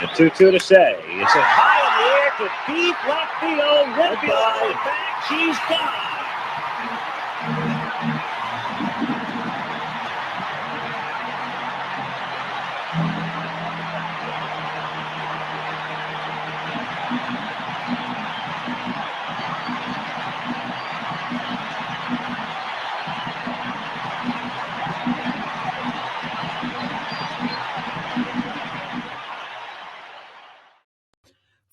The 2-2 to say. It's a high in the air to deep left field. Whitfield back. She's gone.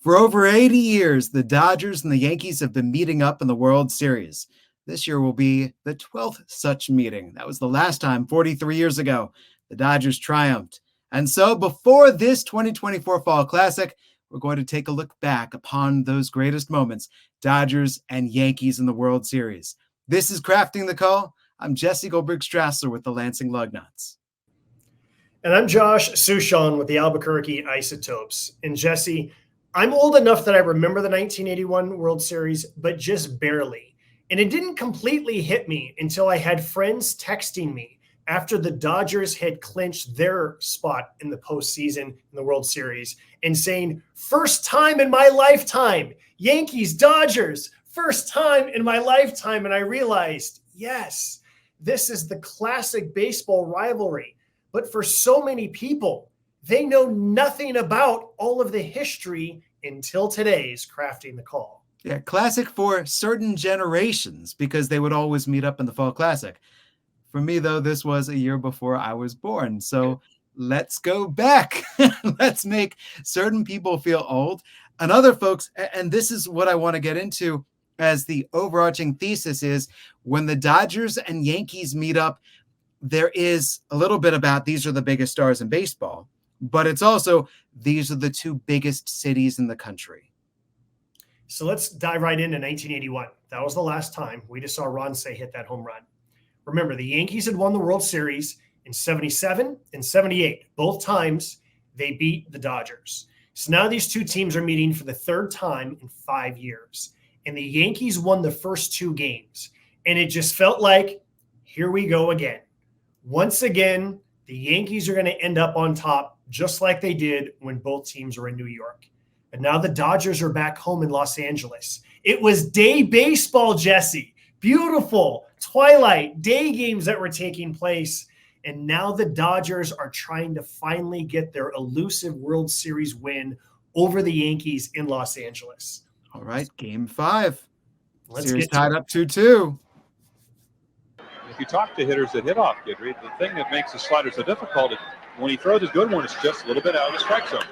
For over 80 years, the Dodgers and the Yankees have been meeting up in the World Series. This year will be the 12th such meeting. That was the last time, 43 years ago, the Dodgers triumphed. And so before this 2024 Fall Classic, we're going to take a look back upon those greatest moments, Dodgers and Yankees in the World Series. This is Crafting the Call. I'm Jesse Goldberg-Strassler with the Lansing Lugnuts. And I'm Josh Suchon with the Albuquerque Isotopes. And Jesse, I'm old enough that I remember the 1981 World Series, but just barely. And it didn't completely hit me until I had friends texting me after the Dodgers had clinched their spot in the postseason in the World Series and saying, first time in my lifetime, Yankees, Dodgers, first time in my lifetime. And I realized, yes, this is the classic baseball rivalry. But for so many people, they know nothing about all of the history until today's Crafting the Call. Yeah, classic for certain generations because they would always meet up in the Fall Classic. For me, though, this was a year before I was born. So let's go back. Let's make certain people feel old and other folks. And this is what I want to get into as the overarching thesis is when the Dodgers and Yankees meet up, there is a little bit about these are the biggest stars in baseball. But it's also, these are the two biggest cities in the country. So let's dive right into 1981. That was the last time we just saw Ron Cey hit that home run. Remember, the Yankees had won the World Series in 77 and 78. Both times they beat the Dodgers. So now these two teams are meeting for the third time in 5 years. And the Yankees won the first two games. And it just felt like, here we go again. Once again, the Yankees are going to end up on top, just like they did when both teams were in New York. And now the Dodgers are back home in Los Angeles. It was day baseball, Jesse. Beautiful twilight day games that were taking place. And now the Dodgers are trying to finally get their elusive World Series win over the Yankees in Los Angeles. All right, Game 5. Let's Series get tied up 2-2. If you talk to hitters that hit off Guidry, the thing that makes the slider so difficult is when he throws his good one, it's just a little bit out of the strike zone.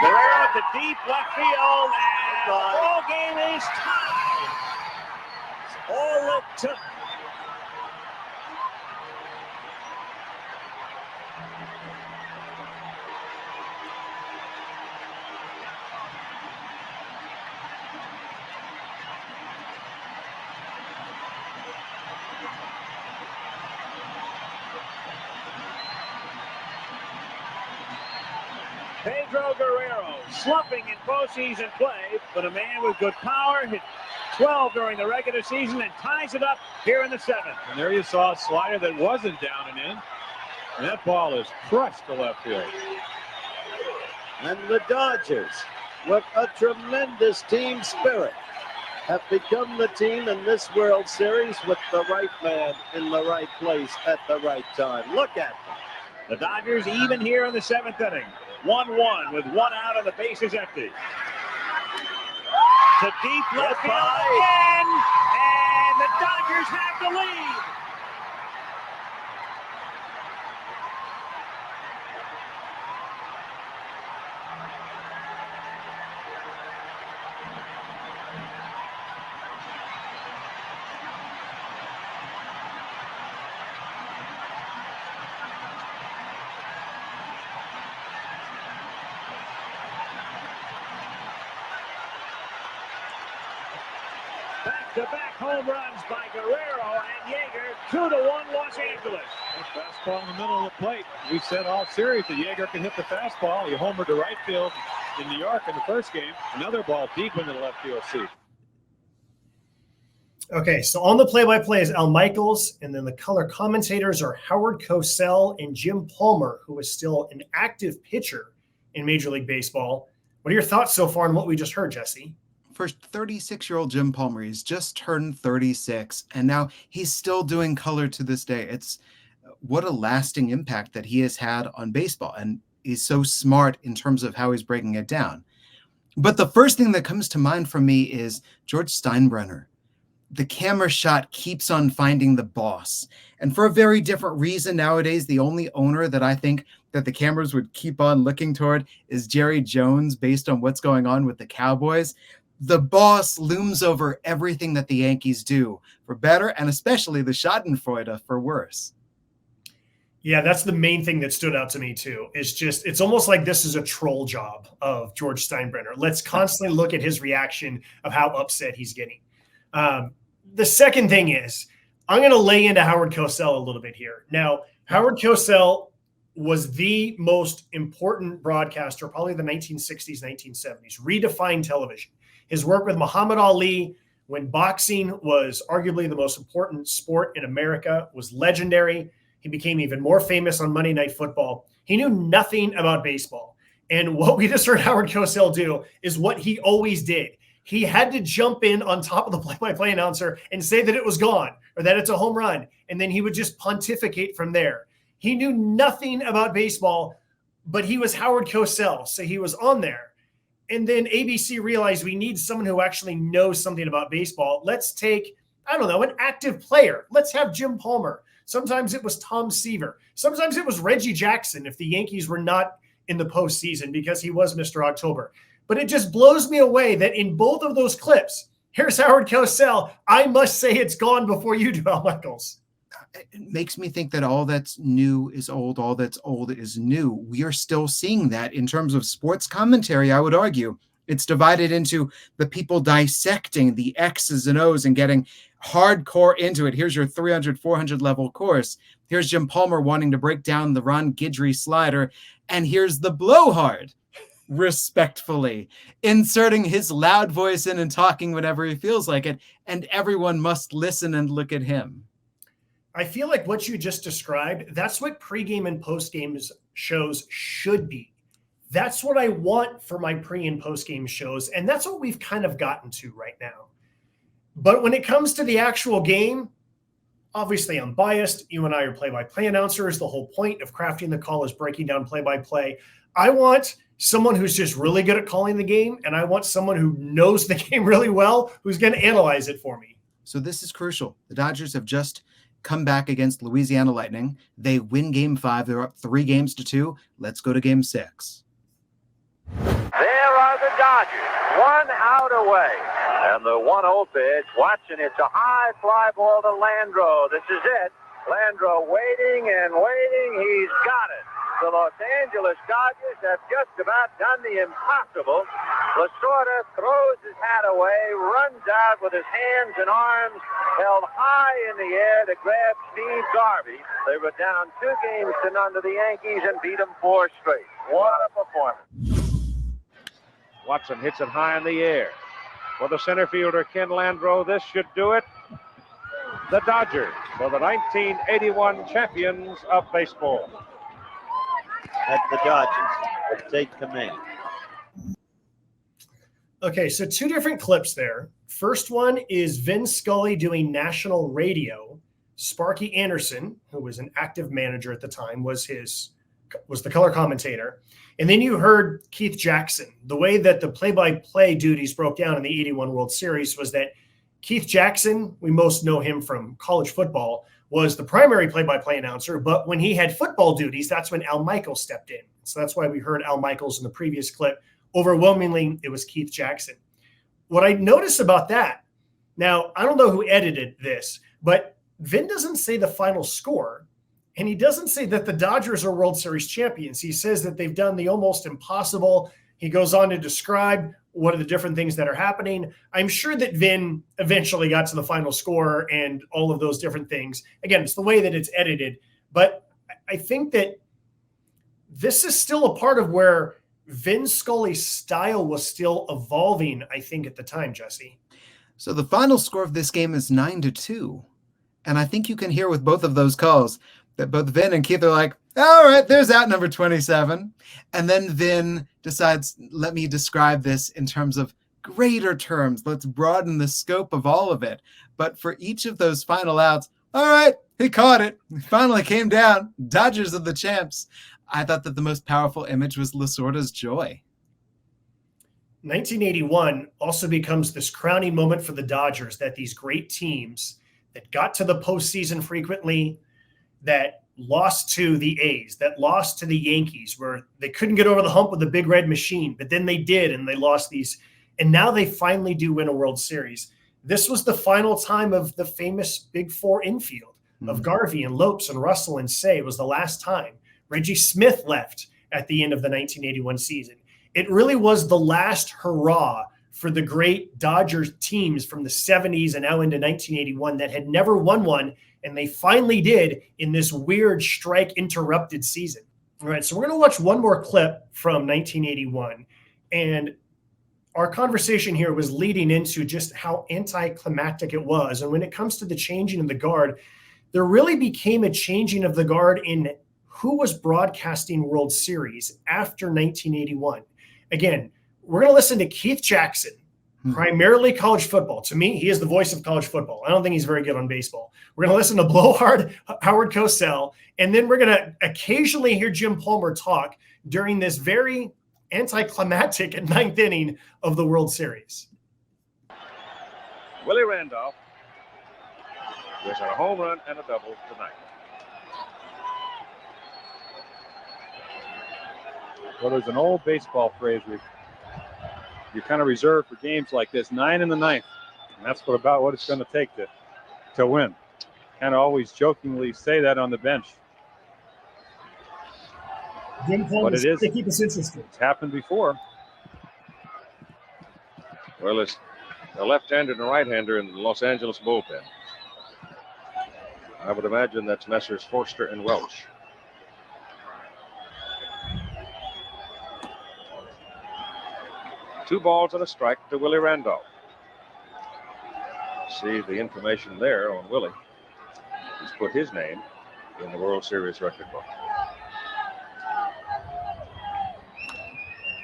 Guerrero to deep left field, and the ball game is tied. All it took. Pedro Guerrero slumping in postseason play, but a man with good power, hit 12 during the regular season and ties it up here in the 7th. And there you saw a slider that wasn't down and in. And that ball is crushed to left field. And the Dodgers, with a tremendous team spirit, have become the team in this World Series with the right man in the right place at the right time. Look at them. The Dodgers even here in the 7th inning. 1-1 with one out and the bases empty. To deep left field again, and the Dodgers have the lead. Back-to-back home runs by Guerrero and Yeager, 2-1 Los Angeles. A fastball in the middle of the plate. We said all series that Yeager can hit the fastball. He homered to right field in New York in the first game. Another ball deep into the left field seat. Okay, so on the play-by-play is Al Michaels, and then the color commentators are Howard Cosell and Jim Palmer, who is still an active pitcher in Major League Baseball. What are your thoughts so far on what we just heard, Jesse? For 36-year-old Jim Palmer, he's just turned 36, and now he's still doing color to this day. It's what a lasting impact that he has had on baseball, and he's so smart in terms of how he's breaking it down. But the first thing that comes to mind for me is George Steinbrenner. The camera shot keeps on finding the boss. And for a very different reason nowadays, the only owner that I think that the cameras would keep on looking toward is Jerry Jones, based on what's going on with the Cowboys. The boss looms over everything that the Yankees do, for better, and especially the Schadenfreude for worse. Yeah, that's the main thing that stood out to me too. It's almost like this is a troll job of George Steinbrenner. Let's constantly look at his reaction of how upset he's getting. The second thing is, I'm going to lay into Howard Cosell a little bit here. Now, Howard Cosell was the most important broadcaster, probably the 1960s, 1970s, redefined television. His work with Muhammad Ali, when boxing was arguably the most important sport in America, was legendary. He became even more famous on Monday Night Football. He knew nothing about baseball. And what we just heard Howard Cosell do is what he always did. He had to jump in on top of the play-by-play announcer and say that it was gone or that it's a home run. And then he would just pontificate from there. He knew nothing about baseball, but he was Howard Cosell, so he was on there. And then ABC realized we need someone who actually knows something about baseball. Let's take, I don't know, an active player. Let's have Jim Palmer. Sometimes it was Tom Seaver. Sometimes it was Reggie Jackson if the Yankees were not in the postseason because he was Mr. October. But it just blows me away that in both of those clips, here's Howard Cosell. I must say it's gone before you do, Al Michaels. It makes me think that all that's new is old, all that's old is new. We are still seeing that in terms of sports commentary, I would argue. It's divided into the people dissecting the X's and O's and getting hardcore into it. Here's your 300, 400 level course. Here's Jim Palmer wanting to break down the Ron Guidry slider. And here's the blowhard, respectfully, inserting his loud voice in and talking whenever he feels like it. And everyone must listen and look at him. I feel like what you just described, that's what pregame and postgame shows should be. That's what I want for my pre and postgame shows. And that's what we've kind of gotten to right now. But when it comes to the actual game, obviously I'm biased. You and I are play-by-play announcers. The whole point of crafting the call is breaking down play-by-play. I want someone who's just really good at calling the game, and I want someone who knows the game really well, who's going to analyze it for me. So this is crucial. The Dodgers have just come back against Louisiana Lightning. They win Game 5. They're up 3-2. Let's go to Game 6. There are the Dodgers, 1 out away. And the 1-0 pitch, watching, it's a high fly ball to Landreau. This is it. Landreau waiting and waiting. He's got it. The Los Angeles Dodgers have just about done the impossible. Lasorda throws his hat away, runs out with his hands and arms held high in the air to grab Steve Garvey. They were down 2-0 to the Yankees and beat them 4 straight. What a performance. Watson hits it high in the air. For the center fielder, Ken Landreau, this should do it. The Dodgers are the 1981 champions of baseball. At the Dodgers that take command. Okay, so 2 different clips there. First one is Vin Scully doing national radio. Sparky Anderson, who was an active manager at the time, was the color commentator. And then you heard Keith Jackson. The way that the play-by-play duties broke down in the 81 World Series was that Keith Jackson, we most know him from college football, was the primary play-by-play announcer. But when he had football duties, that's when Al Michaels stepped in. So that's why we heard Al Michaels in the previous clip. Overwhelmingly, it was Keith Jackson. What I noticed about that, now, I don't know who edited this, but Vin doesn't say the final score. And he doesn't say that the Dodgers are World Series champions. He says that they've done the almost impossible. He goes on to describe what are the different things that are happening. I'm sure that Vin eventually got to the final score and all of those different things. Again, it's the way that it's edited. But I think that this is still a part of where Vin Scully's style was still evolving, I think, at the time, Jesse. So the final score of this game is 9-2. And I think you can hear with both of those calls that both Vin and Keith are like, all right, there's out number 27. And then Vin decides, let me describe this in terms of greater terms. Let's broaden the scope of all of it. But for each of those final outs, all right, he caught it. He finally came down. Dodgers are the champs. I thought that the most powerful image was Lasorda's joy. 1981 also becomes this crowning moment for the Dodgers, that these great teams that got to the postseason frequently, that lost to the A's, that lost to the Yankees, where they couldn't get over the hump with the big red machine, but then they did, and they lost these. And now they finally do win a World Series. This was the final time of the famous Big Four infield of Garvey and Lopes and Russell and Say. It was the last time. Reggie Smith left at the end of the 1981 season. It really was the last hurrah for the great Dodgers teams from the 70s and now into 1981 that had never won one, and they finally did in this weird strike-interrupted season. All right, so we're going to watch one more clip from 1981, and our conversation here was leading into just how anticlimactic it was. And when it comes to the changing of the guard, there really became a changing of the guard in who was broadcasting World Series after 1981. Again, we're going to listen to Keith Jackson, primarily college football. To me, he is the voice of college football. I don't think he's very good on baseball. We're going to listen to blowhard Howard Cosell, and then we're going to occasionally hear Jim Palmer talk during this very anticlimactic at ninth inning of the World Series. Willie Randolph was a home run and a double tonight. Well, there's an old baseball phrase you kind of reserve for games like this, 9 in the ninth, and that's about what it's going to take to win. Kind of always jokingly say that on the bench. But it is. To keep us interested. It's happened before. Well, it's a left-hander and a right-hander in the Los Angeles bullpen. I would imagine that's Messrs. Forster and Welch. Two balls and a strike to Willie Randolph. See the information there on Willie. He's put his name in the World Series record book.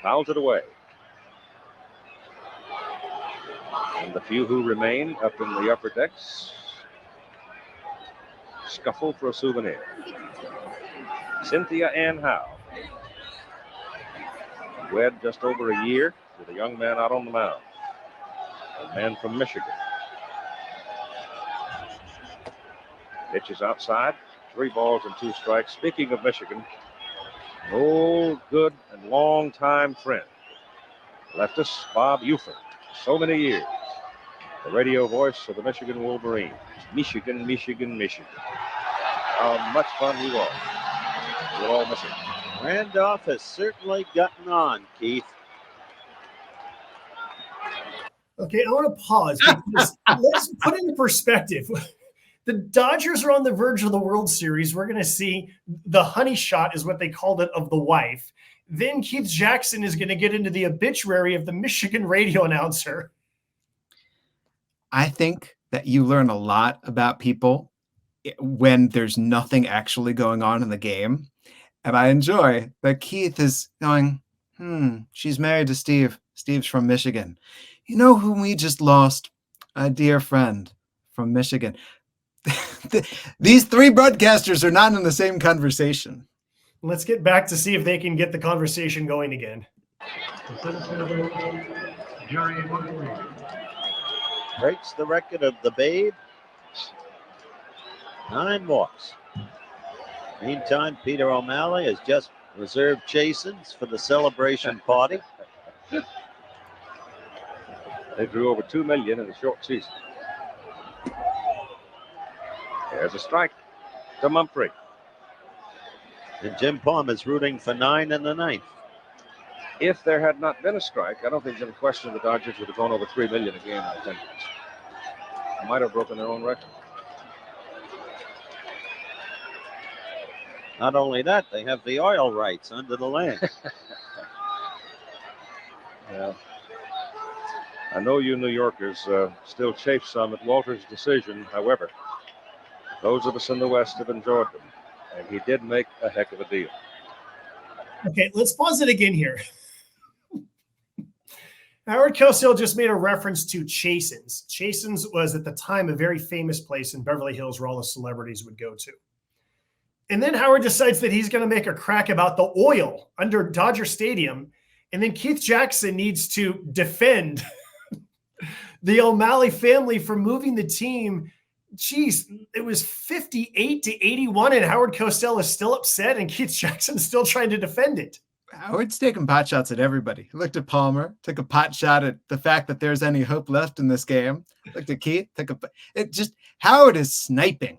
Fouls it away. And the few who remain up in the upper decks scuffle for a souvenir. Cynthia Ann Howe, wed just over a year with a young man out on the mound, a man from Michigan. Pitches outside, 3 balls and 2 strikes. Speaking of Michigan, an old, good, and long-time friend left us, Bob Uford, so many years. The radio voice of the Michigan Wolverines. Michigan, Michigan, Michigan. How much fun he was. We'll all miss him. Randolph has certainly gotten on, Keith. Okay, I want to pause because let's put it in perspective. The Dodgers are on the verge of the World Series. We're going to see the honey shot is what they called it of the wife. Then Keith Jackson is going to get into the obituary of the Michigan radio announcer. I think that you learn a lot about people when there's nothing actually going on in the game. And I enjoy that Keith is going, she's married to Steve. Steve's from Michigan. You know whom we just lost? A dear friend from Michigan. These 3 broadcasters are not in the same conversation. Let's get back to see if they can get the conversation going again. Breaks the record of the Babe. 9 walks. Meantime, Peter O'Malley has just reserved chasins for the celebration party. They drew over $2 million in a short season. There's a strike to Mumphrey. And Jim Palmer's rooting for 9 in the ninth. If there had not been a strike, I don't think there's any question the Dodgers would have gone over $3 million a game in attendance. Might have broken their own record. Not only that, they have the oil rights under the land. Yeah. I know you New Yorkers still chafe some at Walter's decision. However, those of us in the West have enjoyed them. and he did make a heck of a deal. Okay, let's pause it again here. Howard Cosell just made a reference to Chasen's. Chasen's was at the time a very famous place in Beverly Hills where all the celebrities would go to. And then Howard decides that he's going to make a crack about the oil under Dodger Stadium. And then Keith Jackson needs to defend the O'Malley family for moving the team. Jeez, it was 58-81, and Howard Cosell is still upset, and Keith Jackson's still trying to defend it. Howard's taking pot shots at everybody. He looked at Palmer, took a pot shot at the fact that there's any hope left in this game. Looked at Keith, Howard is sniping.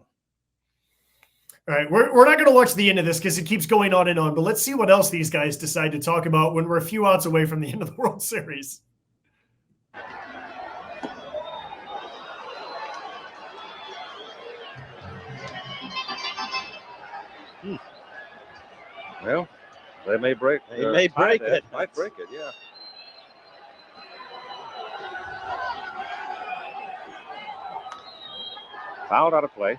All right, we're not going to watch the end of this because it keeps going on and on, but let's see what else these guys decide to talk about when we're a few outs away from the end of the World Series. Well, they may break. They may break it. Might break it, yeah. Fouled out of play.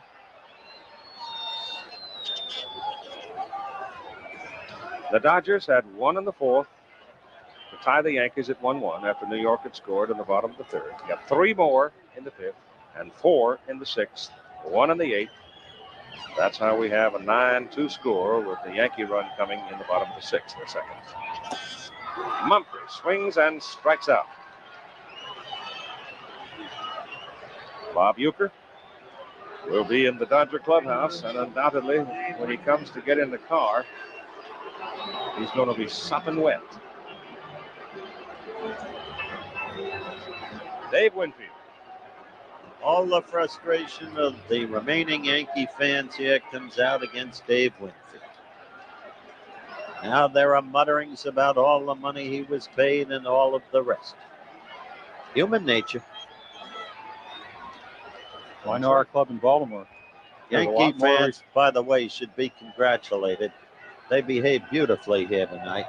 The Dodgers had one in the fourth to tie the Yankees at 1-1 after New York had scored in the bottom of the third. You got 3 more in the fifth and 4 in the sixth, 1 in the eighth. That's how we have a 9-2 score with the Yankee run coming in the bottom of the sixth or second. Mumphrey swings and strikes out. Bob Uecker will be in the Dodger clubhouse, and undoubtedly when he comes to get in the car, he's going to be sopping wet. Dave Winfield. All the frustration of the remaining Yankee fans here comes out against Dave Winfield. Now there are mutterings about all the money he was paid and all of the rest. Human nature. Well, I know our club in Baltimore. Yankee fans, by the way, should be congratulated. They behaved beautifully here tonight.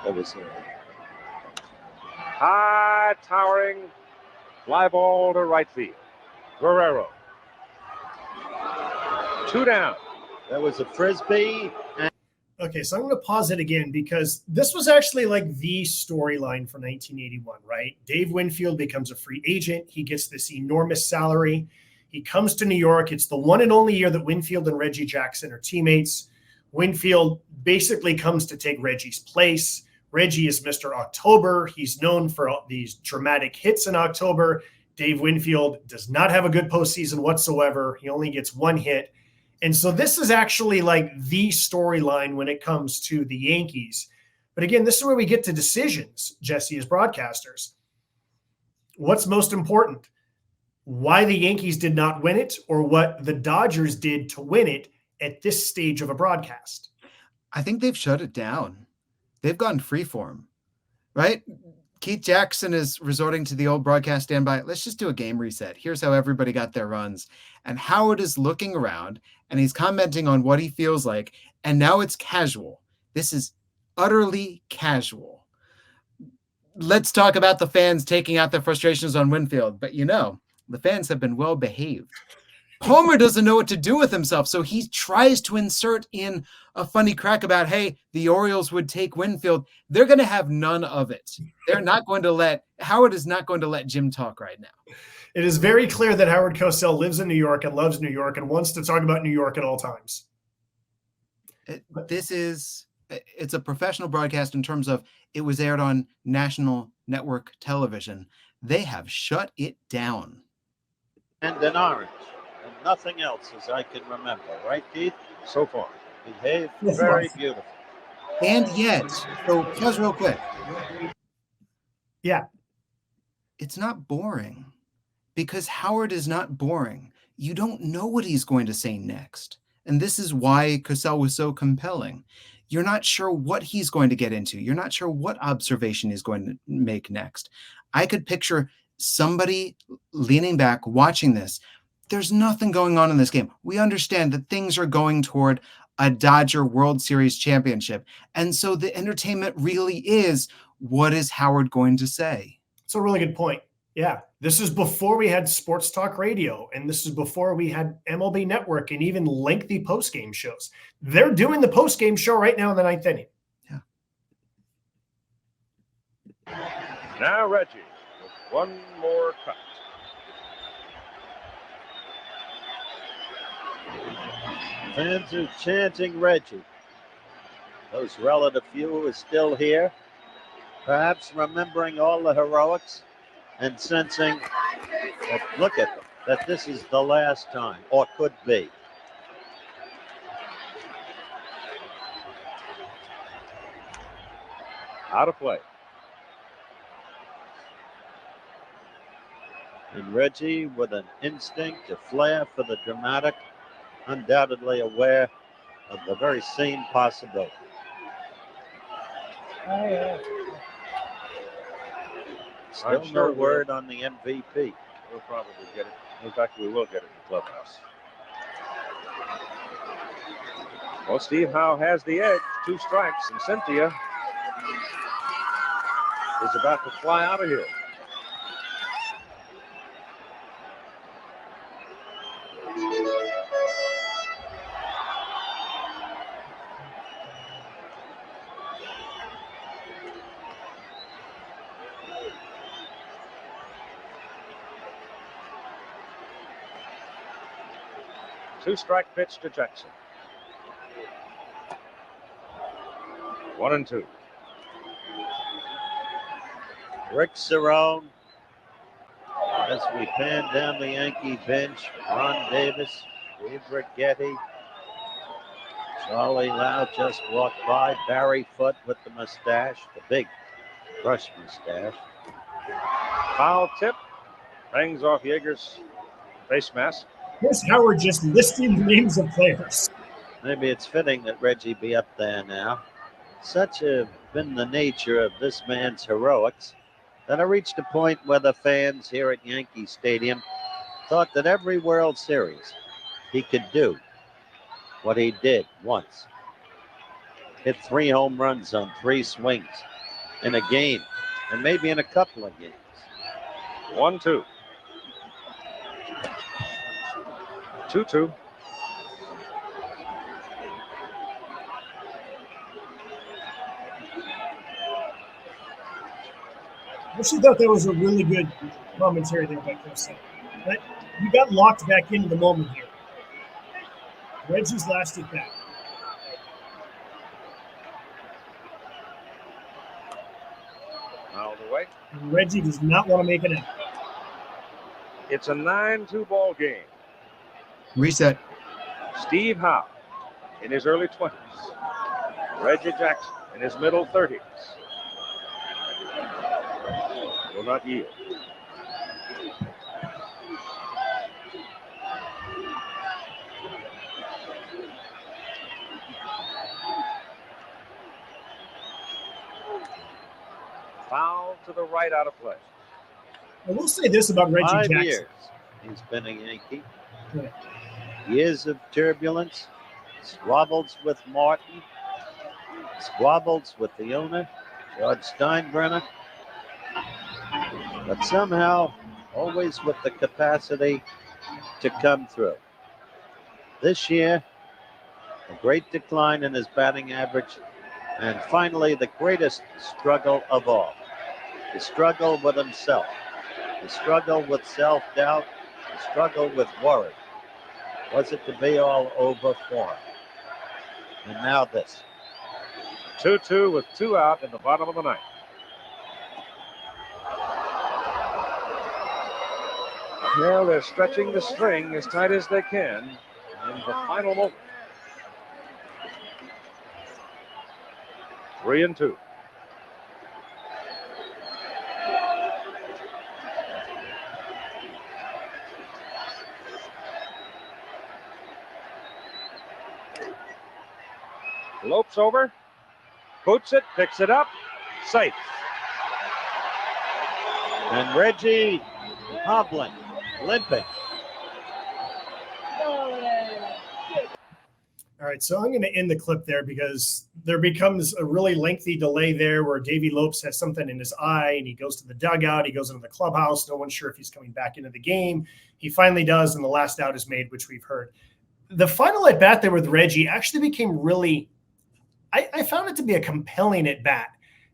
It was High towering fly ball to right field. Guerrero. 2 down. There was a frisbee. Okay, so I'm going to pause it again because this was actually like the storyline for 1981, right? Dave Winfield becomes a free agent. He gets this enormous salary. He comes to New York. It's the one and only year that Winfield and Reggie Jackson are teammates. Winfield basically comes to take Reggie's place. Reggie is Mr. October. He's known for these dramatic hits in October. Dave Winfield does not have a good postseason whatsoever. He only gets 1 hit. And so this is actually like the storyline when it comes to the Yankees. But again, this is where we get to decisions, Jesse, as broadcasters. What's most important? Why the Yankees did not win it or what the Dodgers did to win it at this stage of a broadcast? I think they've shut it down. They've gone freeform, right? Keith Jackson is resorting to the old broadcast standby. Let's just do a game reset. Here's how everybody got their runs. And Howard is looking around and he's commenting on what he feels like. And now it's casual. This is utterly casual. Let's talk about the fans taking out their frustrations on Winfield. But the fans have been well behaved. Homer doesn't know what to do with himself, so he tries to insert in a funny crack about, hey, the Orioles would take Winfield. They're going to have none of it. Howard is not going to let Jim talk right now. It is very clear that Howard Cosell lives in New York and loves New York and wants to talk about New York at all times. It's a professional broadcast in terms of it was aired on national network television. They have shut it down. And an orange. And nothing else as I can remember. Right, Keith? So far. Behaved very beautiful. And yet, so just real quick. Yeah. It's not boring because Howard is not boring. You don't know what he's going to say next. And this is why Cosell was so compelling. You're not sure what he's going to get into. You're not sure what observation he's going to make next. I could picture somebody leaning back, watching this. There's nothing going on in this game. We understand that things are going toward a Dodger World Series championship. And so the entertainment really is, what is Howard going to say? It's a really good point. Yeah. This is before we had sports talk radio, and this is before we had MLB Network and even lengthy post-game shows. They're doing the post-game show right now in the 9th inning. Yeah. Now Reggie with one more cut. Fans are chanting Reggie. Those relative few who are still here, perhaps remembering all the heroics and sensing that, look at them, that this is the last time, or could be. Out of play. And Reggie, with an instinct, a flair for the dramatic, undoubtedly aware of the very same possibility. Still I'm sure no word on the MVP. We'll probably get it. In fact, we will get it in the clubhouse. Well, Steve Howe has the edge. 2 strikes, and Cynthia is about to fly out of here. Two-strike pitch to Jackson. 1-2. Rick Cerrone, as we pan down the Yankee bench, Ron Davis, Dave Rigetti, Charlie Lau just walked by, Barry Foote with the mustache, the big brush mustache. Foul tip. Hangs off Yeager's face mask. Here's Howard just listing the names of players. Maybe it's fitting that Reggie be up there now. Such have been the nature of this man's heroics that I reached a point where the fans here at Yankee Stadium thought that every World Series he could do what he did once. Hit 3 home runs on 3 swings in a game, and maybe in a couple of games. 1-2. 2-2. I actually thought that was a really good commentary there by Cosell. But you got locked back into the moment here. Reggie's last at bat. Fouled away. And Reggie does not want to make it out. It's a 9-2 ball game. Reset. Steve Howe in his early 20s. Reggie Jackson in his middle 30s. Will not yield. Foul to the right, out of play. I will say this about Reggie 5 Jackson. years he's been a Yankee. Right. Years of turbulence, squabbles with Martin, squabbles with the owner, George Steinbrenner, but somehow always with the capacity to come through. This year, a great decline in his batting average, and finally the greatest struggle of all, the struggle with himself, the struggle with self-doubt, the struggle with worry. Was it to be all over for him? And now this. 2-2 with 2 out in the bottom of the 9th. Well, they're stretching the string as tight as they can in the final moment. 3-2. Lopes over, boots it, picks it up, safe. And Reggie hobbling, limping. All right, so I'm going to end the clip there because there becomes a really lengthy delay there where Davey Lopes has something in his eye and he goes to the dugout. He goes into the clubhouse. No one's sure if he's coming back into the game. He finally does, and the last out is made, which we've heard. The final at bat there with Reggie actually became really – I found it to be a compelling at bat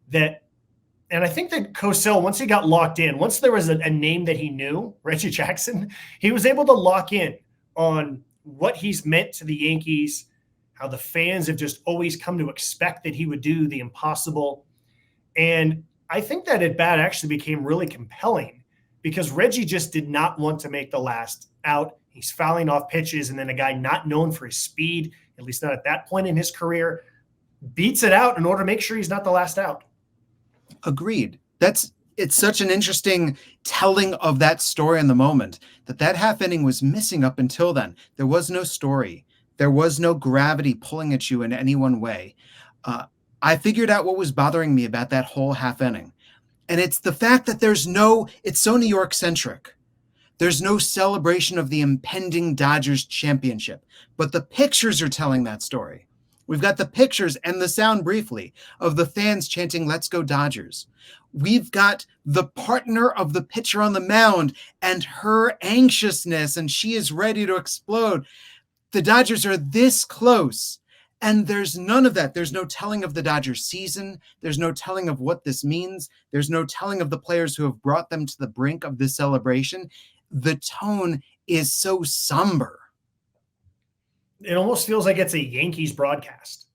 that – and I think that Cosell, once he got locked in, once there was a name that he knew, Reggie Jackson, he was able to lock in on what he's meant to the Yankees, how the fans have just always come to expect that he would do the impossible. And I think that at bat actually became really compelling because Reggie just did not want to make the last out. He's fouling off pitches, and then a guy not known for his speed, at least not at that point in his career, beats it out in order to make sure he's not the last out. Agreed. It's such an interesting telling of that story in the moment that half inning was missing up until then. There was no story. There was no gravity pulling at you in any one way. I figured out what was bothering me about that whole half inning. And it's the fact that it's so New York centric. There's no celebration of the impending Dodgers championship, but the pictures are telling that story. We've got the pictures and the sound briefly of the fans chanting, "Let's go Dodgers." We've got the partner of the pitcher on the mound and her anxiousness, and she is ready to explode. The Dodgers are this close, and there's none of that. There's no telling of the Dodgers season. There's no telling of what this means. There's no telling of the players who have brought them to the brink of this celebration. The tone is so somber. It almost feels like it's a Yankees broadcast,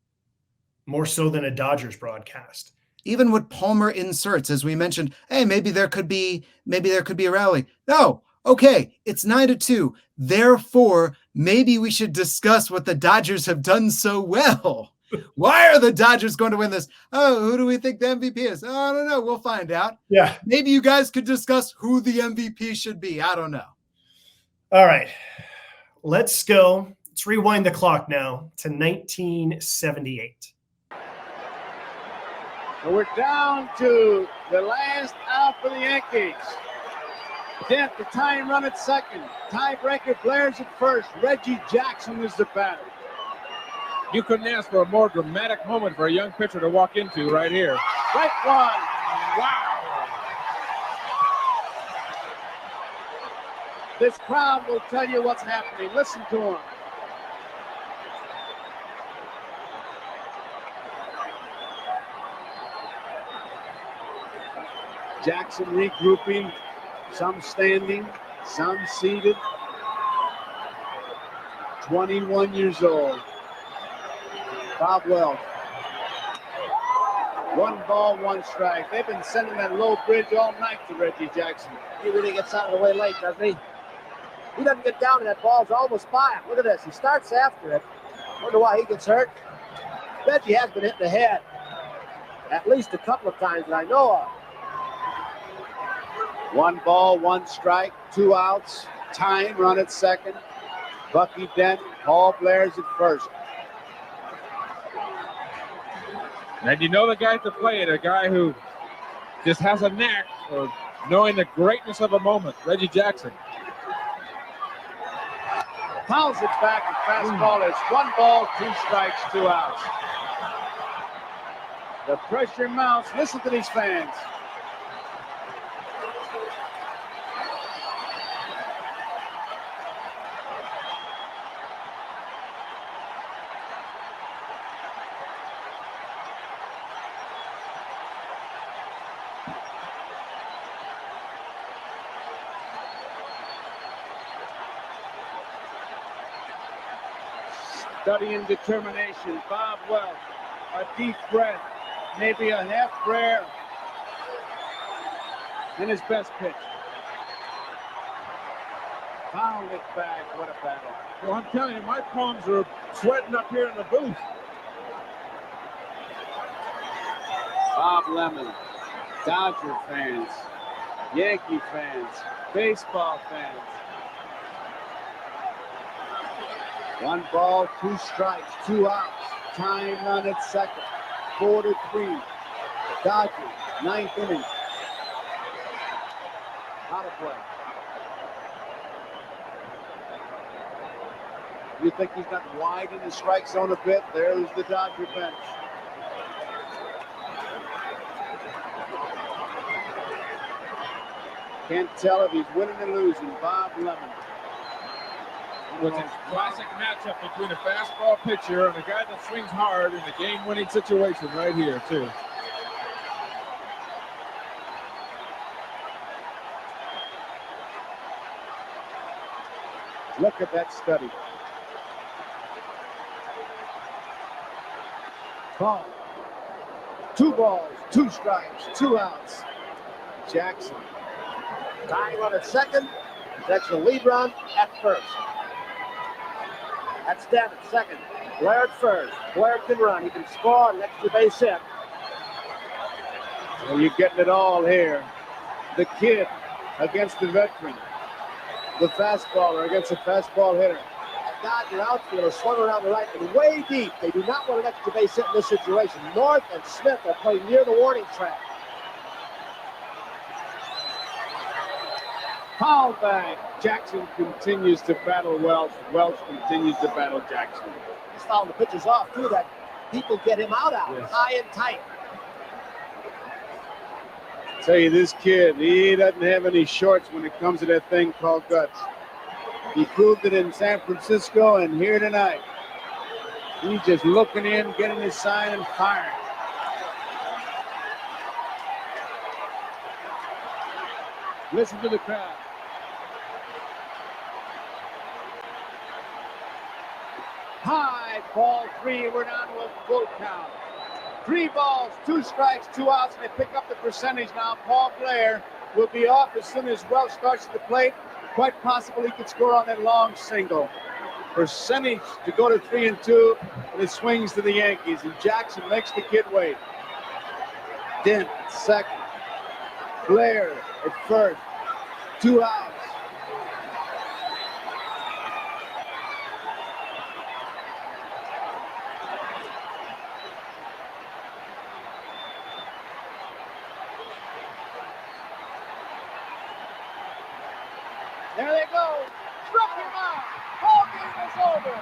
more so than a Dodgers broadcast. Even what Palmer inserts, as we mentioned, hey, maybe there could be a rally. No, okay, it's 9-2. Therefore, maybe we should discuss what the Dodgers have done so well. Why are the Dodgers going to win this? Oh, who do we think the MVP is? Oh, I don't know. We'll find out. Yeah. Maybe you guys could discuss who the MVP should be. I don't know. All right. Let's go. Let's rewind the clock now to 1978. We're down to the last out for the Yankees. 10th, the tying run at second. Tiebreaker blares at first. Reggie Jackson is the batter. You couldn't ask for a more dramatic moment for a young pitcher to walk into right here. Strike one. Wow. This crowd will tell you what's happening. Listen to him. Jackson regrouping, some standing, some seated. 21 years old. Bob Welch. 1 ball, 1 strike. They've been sending that low bridge all night to Reggie Jackson. He really gets out of the way late, doesn't he? He doesn't get down and that ball's almost by him. Look at this. He starts after it. Wonder why he gets hurt. Reggie has been hit in the head at least a couple of times that I know of. 1 ball, 1 strike, 2 outs. Tying run at second. Bucky Dent, Paul Blair's at first. And you know the guy to play it, a guy who just has a knack for knowing the greatness of a moment, Reggie Jackson. Fouls it back, and fastball is 1 ball, 2 strikes, 2 outs. The pressure mounts. Listen to these fans. Study and determination. Bob Welch, a deep breath, maybe a half prayer, and his best pitch. Fouled it back. What a battle. Well, I'm telling you, my palms are sweating up here in the booth. Bob Lemon, Dodger fans, Yankee fans, baseball fans. 1 ball, 2 strikes, 2 outs. Time run at second. 4-3. Dodgers, 9th inning. How to play. You think he's got wide in the strike zone a bit? There's the Dodger bench. Can't tell if he's winning or losing. Bob Lemon. It's a classic matchup between a fastball pitcher and a guy that swings hard in a game-winning situation right here, too. Look at that study. Ball. 2 balls, 2 strikes, 2 outs. Jackson. Tying run at second. That's the lead run at first. That's Dent at second. Blair at first. Blair can run. He can score an extra base hit. Well, you're getting it all here. The kid against the veteran. The fastballer against a fastball hitter. Dodger outfielder swung around the right and way deep. They do not want an extra base hit in this situation. North and Smith are playing near the warning track. Foul back. Jackson continues to battle Welch. Welch continues to battle Jackson. He's fouling the pitches off too. That people get him out, Yes. high and tight. Tell you, this kid, he doesn't have any shorts when it comes to that thing called guts. He proved it in San Francisco and here tonight. He's just looking in, getting his sign, and firing. Listen to the crowd. High, ball 3. We're down to a full count. 3 balls, 2 strikes, 2 outs, and they pick up the percentage now. Paul Blair will be off as soon as Welch starts at the plate. Quite possible he could score on that long single. Percentage to go to 3-2, and it swings to the Yankees, and Jackson makes the kid wait. Dent at second. Blair at first. 2 outs. There they go. Struck him out. Ball game is over.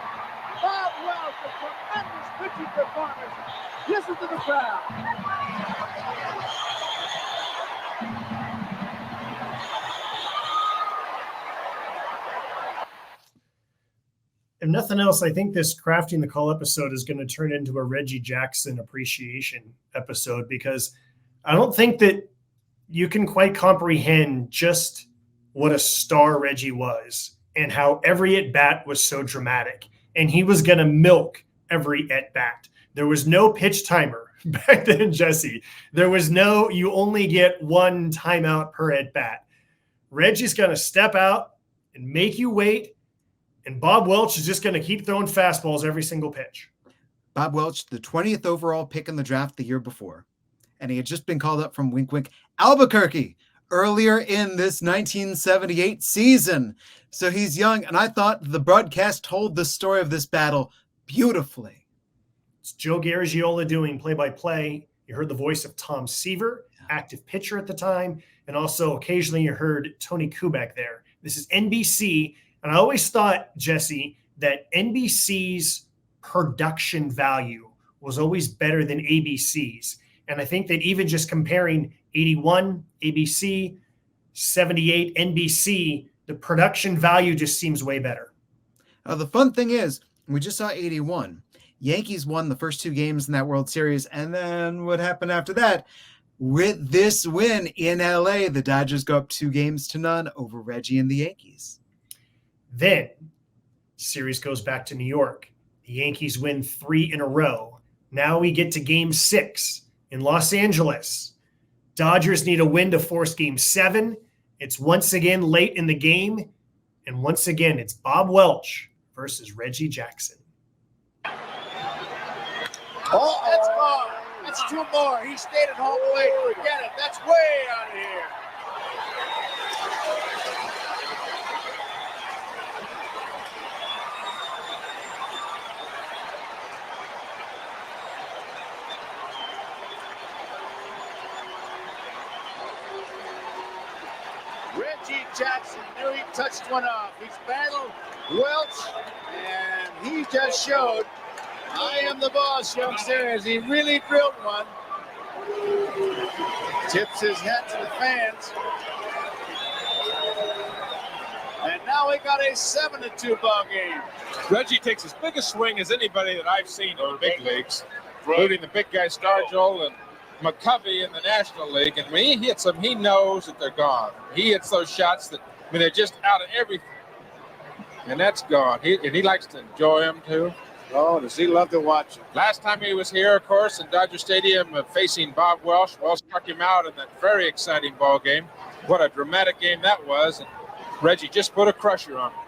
Bob Welch, a tremendous pitching performance. Listen to the crowd. If nothing else, I think this Crafting the Call episode is going to turn into a Reggie Jackson appreciation episode, because I don't think that you can quite comprehend just what a star Reggie was and how every at-bat was so dramatic. And he was going to milk every at-bat. There was no pitch timer back then, Jesse. There was no, you only get 1 timeout per at-bat. Reggie's going to step out and make you wait, and Bob Welch is just going to keep throwing fastballs every single pitch. Bob Welch, the 20th overall pick in the draft the year before. And he had just been called up from wink, wink, Albuquerque earlier in this 1978 season. So he's young, and I thought the broadcast told the story of this battle beautifully. It's Joe Garagiola doing play-by-play. You heard the voice of Tom Seaver, active pitcher at the time, and also occasionally you heard Tony Kubek there. This is NBC, and I always thought, Jesse, that NBC's production value was always better than ABC's. And I think that even just comparing 81 ABC, 78 NBC, the production value just seems way better. The fun thing is, we just saw 81. Yankees won the first 2 games in that World Series. And then what happened after that? With this win in LA, the Dodgers go up 2-0 over Reggie and the Yankees. Then series goes back to New York. The Yankees win 3 in a row. Now we get to game 6 in Los Angeles. Dodgers need a win to force game 7. It's once again late in the game. And once again, it's Bob Welch versus Reggie Jackson. Oh, that's gone. That's 2 more. He stayed at home plate. Forget it. That's way out of here. Reggie Jackson knew he touched one off. He's battled Welch, and he just showed, I am the boss, youngster, as he really drilled one. Tips his hat to the fans. And now we got a 7-2 ball game. Reggie takes as big a swing as anybody that I've seen in the big leagues, including the big guy Stargell and McCovey in the National League. And when he hits them, he knows that they're gone. He hits those shots that, I mean, they're just out of everything. And that's gone. He likes to enjoy them, too. Oh, does he love to watch him? Last time he was here, of course, in Dodger Stadium facing Bob Welch. Welch struck him out in that very exciting ball game. What a dramatic game that was. And Reggie just put a crusher on him.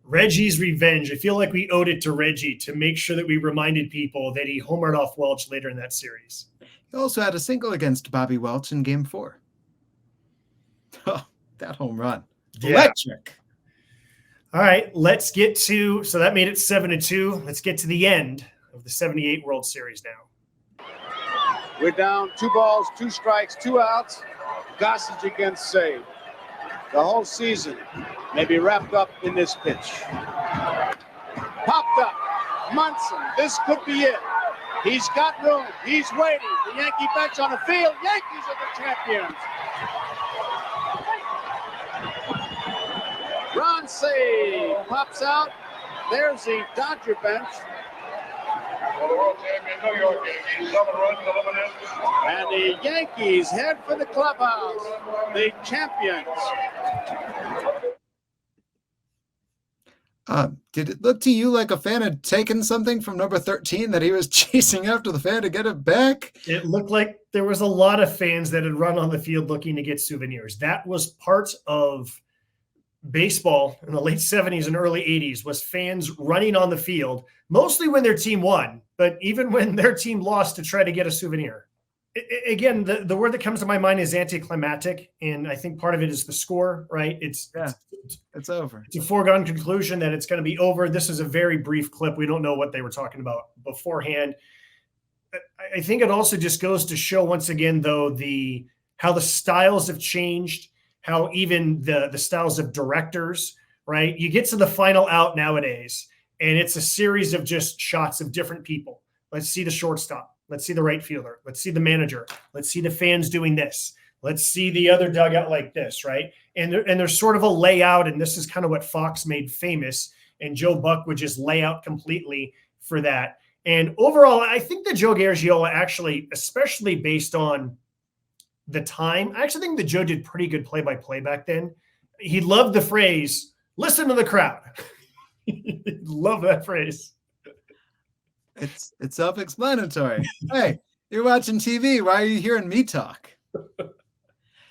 Reggie's revenge. I feel like we owed it to Reggie to make sure that we reminded people that he homered off Welch later in that series. He also had a single against Bobby Welch in Game 4. Oh, that home run. Yeah. Electric. All right, let's get to, so that made it 7-2. Let's get to the end of the 78 World Series now. We're down 2 balls, 2 strikes, 2 outs. Gossage against Save. The whole season may be wrapped up in this pitch. Popped up. Munson. This could be it. He's got room. He's waiting. The Yankee bench on the field. Yankees are the champions. Ron Save pops out. There's the Dodger bench. For the world champion New York Yankees, 7 runs eliminated. And the Yankees head for the clubhouse. The champions. Did it look to you like a fan had taken something from number 13 that he was chasing after the fan to get it back? It looked like there was a lot of fans that had run on the field looking to get souvenirs. That was part of baseball in the late 70s and early 80s, was fans running on the field, mostly when their team won, but even when their team lost, to try to get a souvenir. Again, the word that comes to my mind is anticlimactic, and I think part of it is the score, right? It's over. It's a foregone conclusion that it's going to be over. This is a very brief clip. We don't know what they were talking about beforehand. I think it also just goes to show once again, though, how the styles have changed, how even the styles of directors, right? You get to the final out nowadays, and it's a series of just shots of different people. Let's see the shortstop. Let's see the right fielder. Let's see the manager. Let's see the fans doing this. Let's see the other dugout like this, right? And there's sort of a layout, and this is kind of what Fox made famous, and Joe Buck would just lay out completely for that. And overall, I think that Joe Garagiola actually, especially based on the time, I actually think that Joe did pretty good play-by-play back then. He loved the phrase, listen to the crowd. Love that phrase. It's self-explanatory. Hey, you're watching TV. Why are you hearing me talk?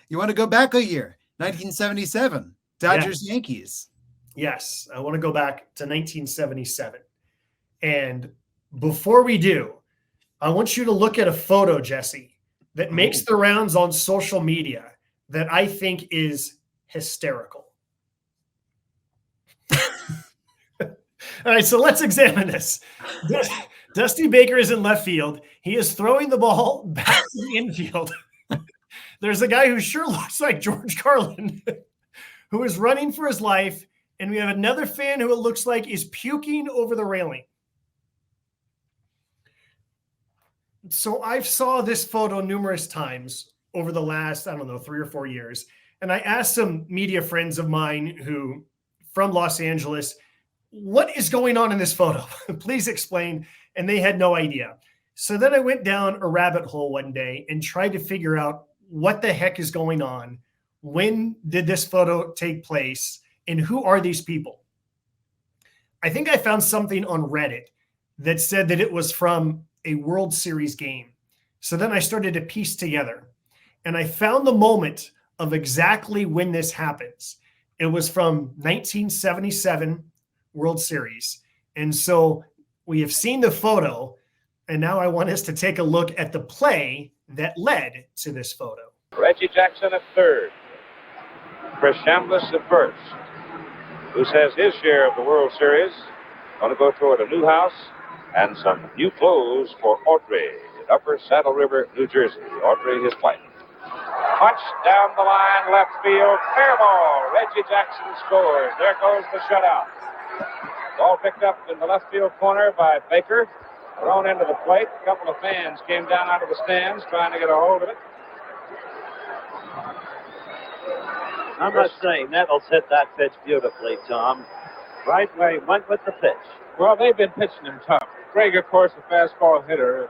You want to go back a year, 1977, Dodgers Yankees. Yes, I want to go back to 1977. And before we do, I want you to look at a photo, Jesse, that makes the rounds on social media that I think is hysterical. All right, so let's examine this. Dusty Baker is in left field. He is throwing the ball back to the infield. There's a guy who sure looks like George Carlin who is running for his life, and we have another fan who it looks like is puking over the railing. So I've saw this photo numerous times over the last, 3 or 4 years, and I asked some media friends of mine who from Los Angeles, what is going on in this photo? Please explain. And they had no idea. So then I went down a rabbit hole one day and tried to figure out what the heck is going on. When did this photo take place? And who are these people? I think I found something on Reddit that said that it was from a World Series game. So then I started to piece together, and I found the moment of exactly when this happens. It was from 1977 World Series. And so we have seen the photo, and now I want us to take a look at the play that led to this photo. Reggie Jackson at third. Chris Chambliss at first. Who says his share of the World Series going to go toward a new house and some new clothes for Audrey in Upper Saddle River, New Jersey. Audrey, his wife. Punch down the line, left field, fair ball. Reggie Jackson scores. There goes the shutout. Ball picked up in the left field corner by Baker. Thrown into the plate. A couple of fans came down out of the stands trying to get a hold of it. I must say, Nettles hit that pitch beautifully, Tom. Right where he went with the pitch. Well, they've been pitching him tough. Greg, of course, a fastball hitter.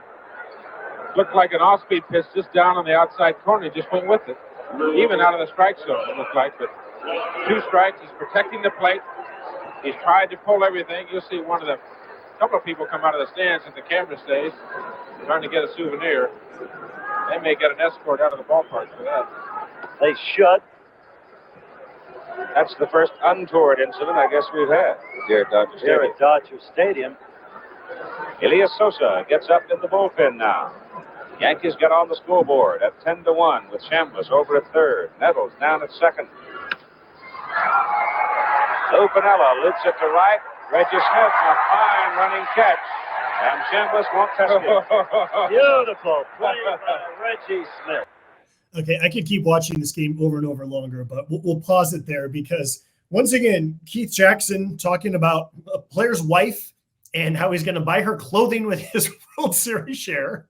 Looked like an off-speed pitch just down on the outside corner. He just went with it. Even out of the strike zone, it looked like. But 2 strikes. He's protecting the plate. He's tried to pull everything. You'll see a couple of people come out of the stands as the camera stays, trying to get a souvenir. They may get an escort out of the ballpark for that. They should. That's the first untoward incident I guess we've had here at Dodger Here Stadium. at Dodger Stadium. Elias Sosa gets up in the bullpen now. Yankees get on the scoreboard at 10-1 with Chambliss over at third. Nettles down at second. Lou Piniella loops it to right. Reggie Smith, a fine running catch. And Chambliss won't touch it. Beautiful play by Reggie Smith. Okay, I could keep watching this game over and over longer, but we'll pause it there because, once again, Keith Jackson talking about a player's wife and how he's going to buy her clothing with his World Series share.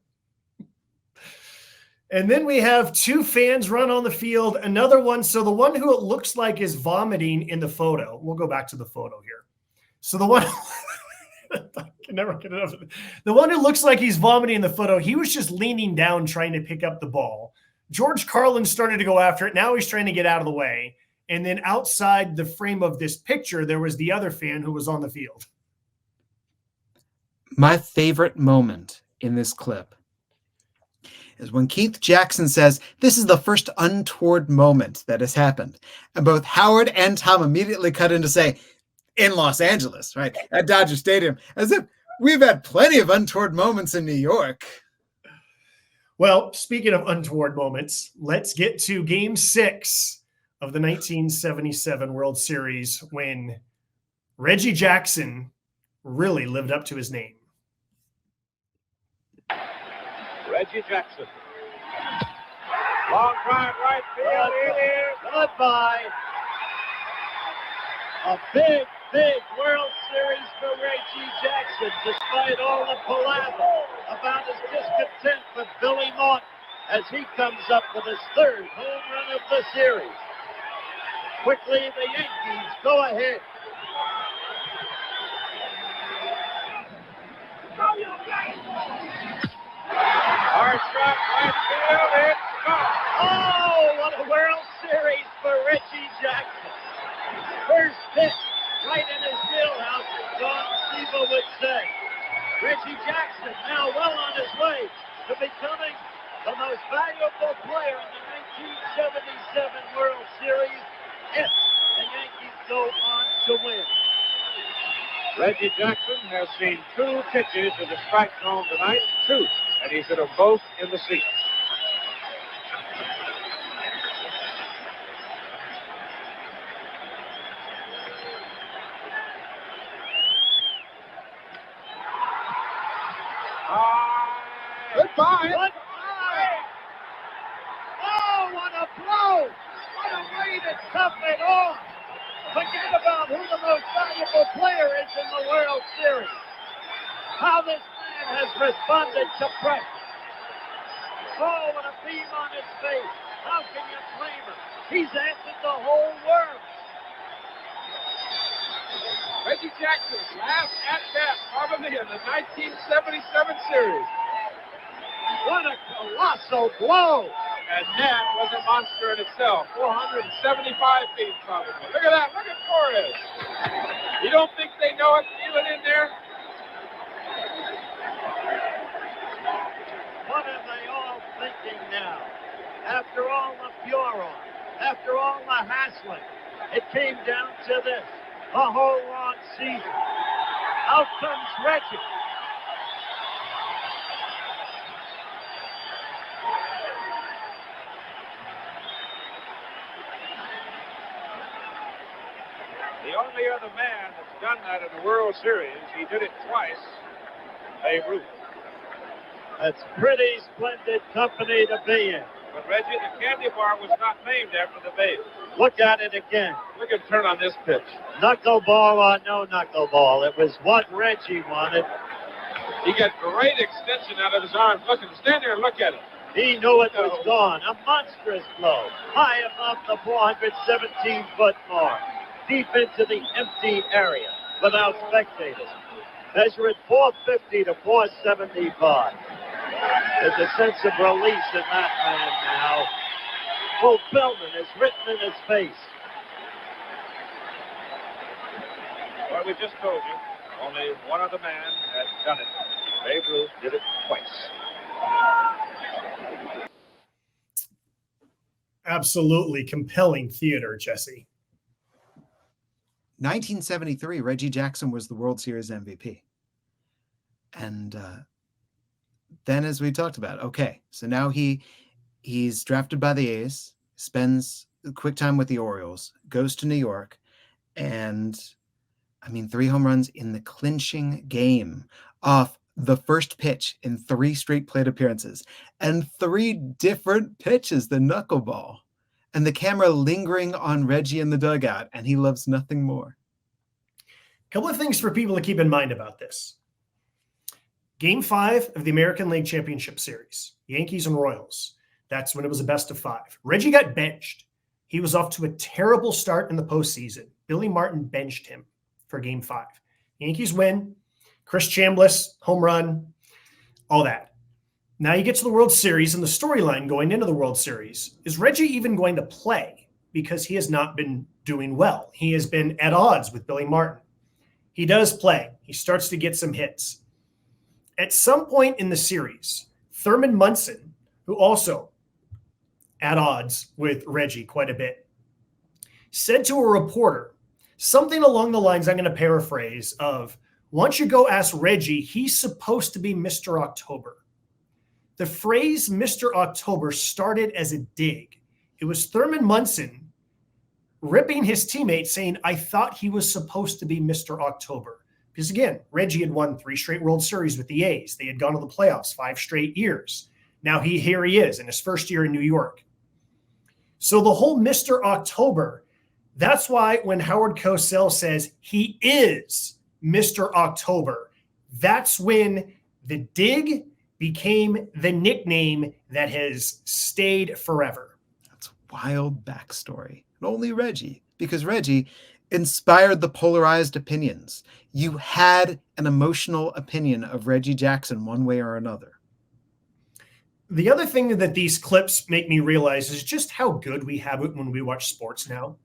And then we have 2 fans run on the field. Another one, so the one who it looks like is vomiting in the photo. We'll go back to the photo here. So the one I can never get enough of it. The one who looks like he's vomiting in the photo, he was just leaning down trying to pick up the ball. George Carlin started to go after it. Now he's trying to get out of the way. And then outside the frame of this picture, there was the other fan who was on the field. My favorite moment in this clip is when Keith Jackson says, this is the first untoward moment that has happened. And both Howard and Tom immediately cut in to say, in Los Angeles, right, at Dodger Stadium, as if we've had plenty of untoward moments in New York. Well, speaking of untoward moments, let's get to Game 6 of the 1977 World Series when Reggie Jackson really lived up to his name. Reggie Jackson. Long drive right field. It is. Goodbye. A big, big World Series for Reggie Jackson, despite all the palaver about his discontent with Billy Martin as he comes up with his 3rd home run of the series. Quickly, the Yankees go ahead. Hard shot right field. It's gone. Oh, what a World Series for Reggie Jackson. First pitch, right in his wheelhouse, as Don Siva would say. Reggie Jackson now well on his way to becoming the most valuable player in the 1977 World Series if the Yankees go on to win. Reggie Jackson has seen 2 pitches in the strike zone tonight. 2. And he's hit them both in the seats. Goodbye. What? Oh, what a blow! What a way to tough it off! Forget about who the most valuable player is in the World Series. How this man has responded to pressure. Oh, what a beam on his face. How can you blame him? He's answered the whole world. Reggie Jackson's last at-bat probably in the 1977 series. What a colossal blow. And that was a monster in itself. 475 feet probably. Look at that. Look at Torres. You don't think they know it? Feel it in there? What are they all thinking now? After all the furor, after all the hassling, it came down to this. A whole long season. Out comes Reggie. The only other man that's done that in the World Series, he did it twice, Babe Ruth. That's pretty splendid company to be in. But Reggie, the candy bar was not named after the babe. Look at it again. Look at turn on this pitch. Knuckleball or no knuckleball. It was what Reggie wanted. He got great extension out of his arms. Look, stand there and look at it. He knew it was gone. A monstrous blow. High above the 417-foot mark. Deep into the empty area without spectators. Measure it 450 to 475. There's a sense of release in that man now. Fulfillment is written in his face. Well, we just told you, only one other man has done it. Babe Ruth did it twice. Absolutely compelling theater, Jesse. 1973, Reggie Jackson was the World Series MVP. And then, as we talked about, okay, so now he's drafted by the A's, spends quick time with the Orioles, goes to New York, and 3 home runs in the clinching game off the first pitch in 3 straight plate appearances, and 3 different pitches, the knuckleball, and the camera lingering on Reggie in the dugout, and he loves nothing more. A couple of things for people to keep in mind about this. Game 5 of the American League Championship Series, Yankees and Royals. That's when it was a best of 5. Reggie got benched. He was off to a terrible start in the postseason. Billy Martin benched him for Game 5. Yankees win. Chris Chambliss, home run, all that. Now you get to the World Series, and the storyline going into the World Series, is Reggie even going to play? Because he has not been doing well. He has been at odds with Billy Martin. He does play. He starts to get some hits. At some point in the series, Thurman Munson, who also at odds with Reggie quite a bit, said to a reporter something along the lines, I'm going to paraphrase, of, why don't you go ask Reggie, he's supposed to be Mr. October. The phrase Mr. October started as a dig. It was Thurman Munson ripping his teammate saying, I thought he was supposed to be Mr. October. Because again, Reggie had won 3 straight World Series with the A's. They had gone to the playoffs 5 straight years. Now here he is in his first year in New York. So the whole Mr. October, that's why when Howard Cosell says he is Mr. October, that's when the dig became the nickname that has stayed forever. That's wild backstory. And only Reggie, because Reggie inspired the polarized opinions. You had an emotional opinion of Reggie Jackson one way or another. The other thing that these clips make me realize is just how good we have it when we watch sports now.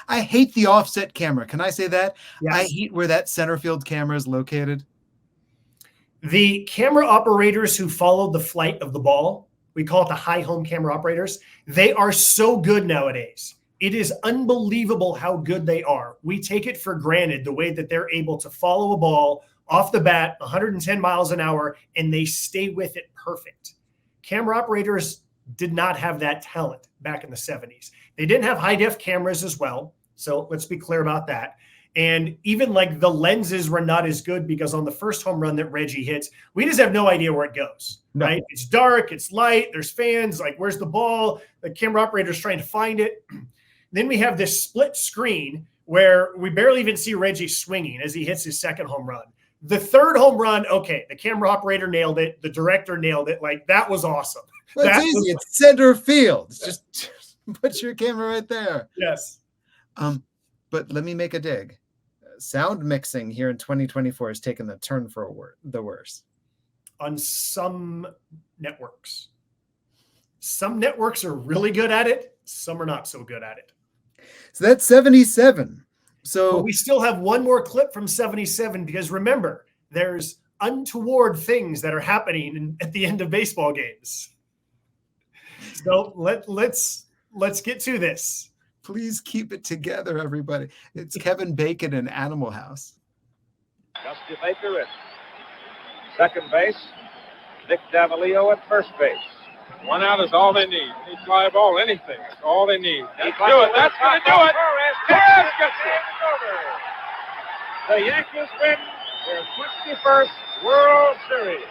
I hate the offset camera. Can I say that? Yes. I hate where that center field camera is located. The camera operators who followed the flight of the ball, we call it the high home camera operators, they are so good nowadays. It is unbelievable how good they are. We take it for granted the way that they're able to follow a ball off the bat, 110 miles an hour, and they stay with it perfect. Camera operators did not have that talent back in the 70s. They didn't have high-def cameras as well, so let's be clear about that. And even like the lenses were not as good because on the first home run that Reggie hits, we just have no idea where it goes, right? It's dark, it's light, there's fans, like where's the ball? The camera operator's trying to find it. Then we have this split screen where we barely even see Reggie swinging as he hits his second home run. The third home run, okay, the camera operator nailed it. The director nailed it. Like, that was awesome. That's easy. It's center field. Just put your camera right there. Yes. But let me make a dig. Sound mixing here in 2024 has taken the turn for the worse. On some networks. Some networks are really good at it. Some are not so good at it. So that's 77. So but we still have one more clip from 77 because remember, there's untoward things that are happening at the end of baseball games. So let's get to this. Please keep it together, everybody. It's Kevin Bacon in Animal House. Dusty Baker at second base. Nick Davalillo at first base. 1 out is all they need. Any fly ball, anything. That's all they need. That's do it. That's going to do it. Torres gets it. The Yankees win their 21st World Series.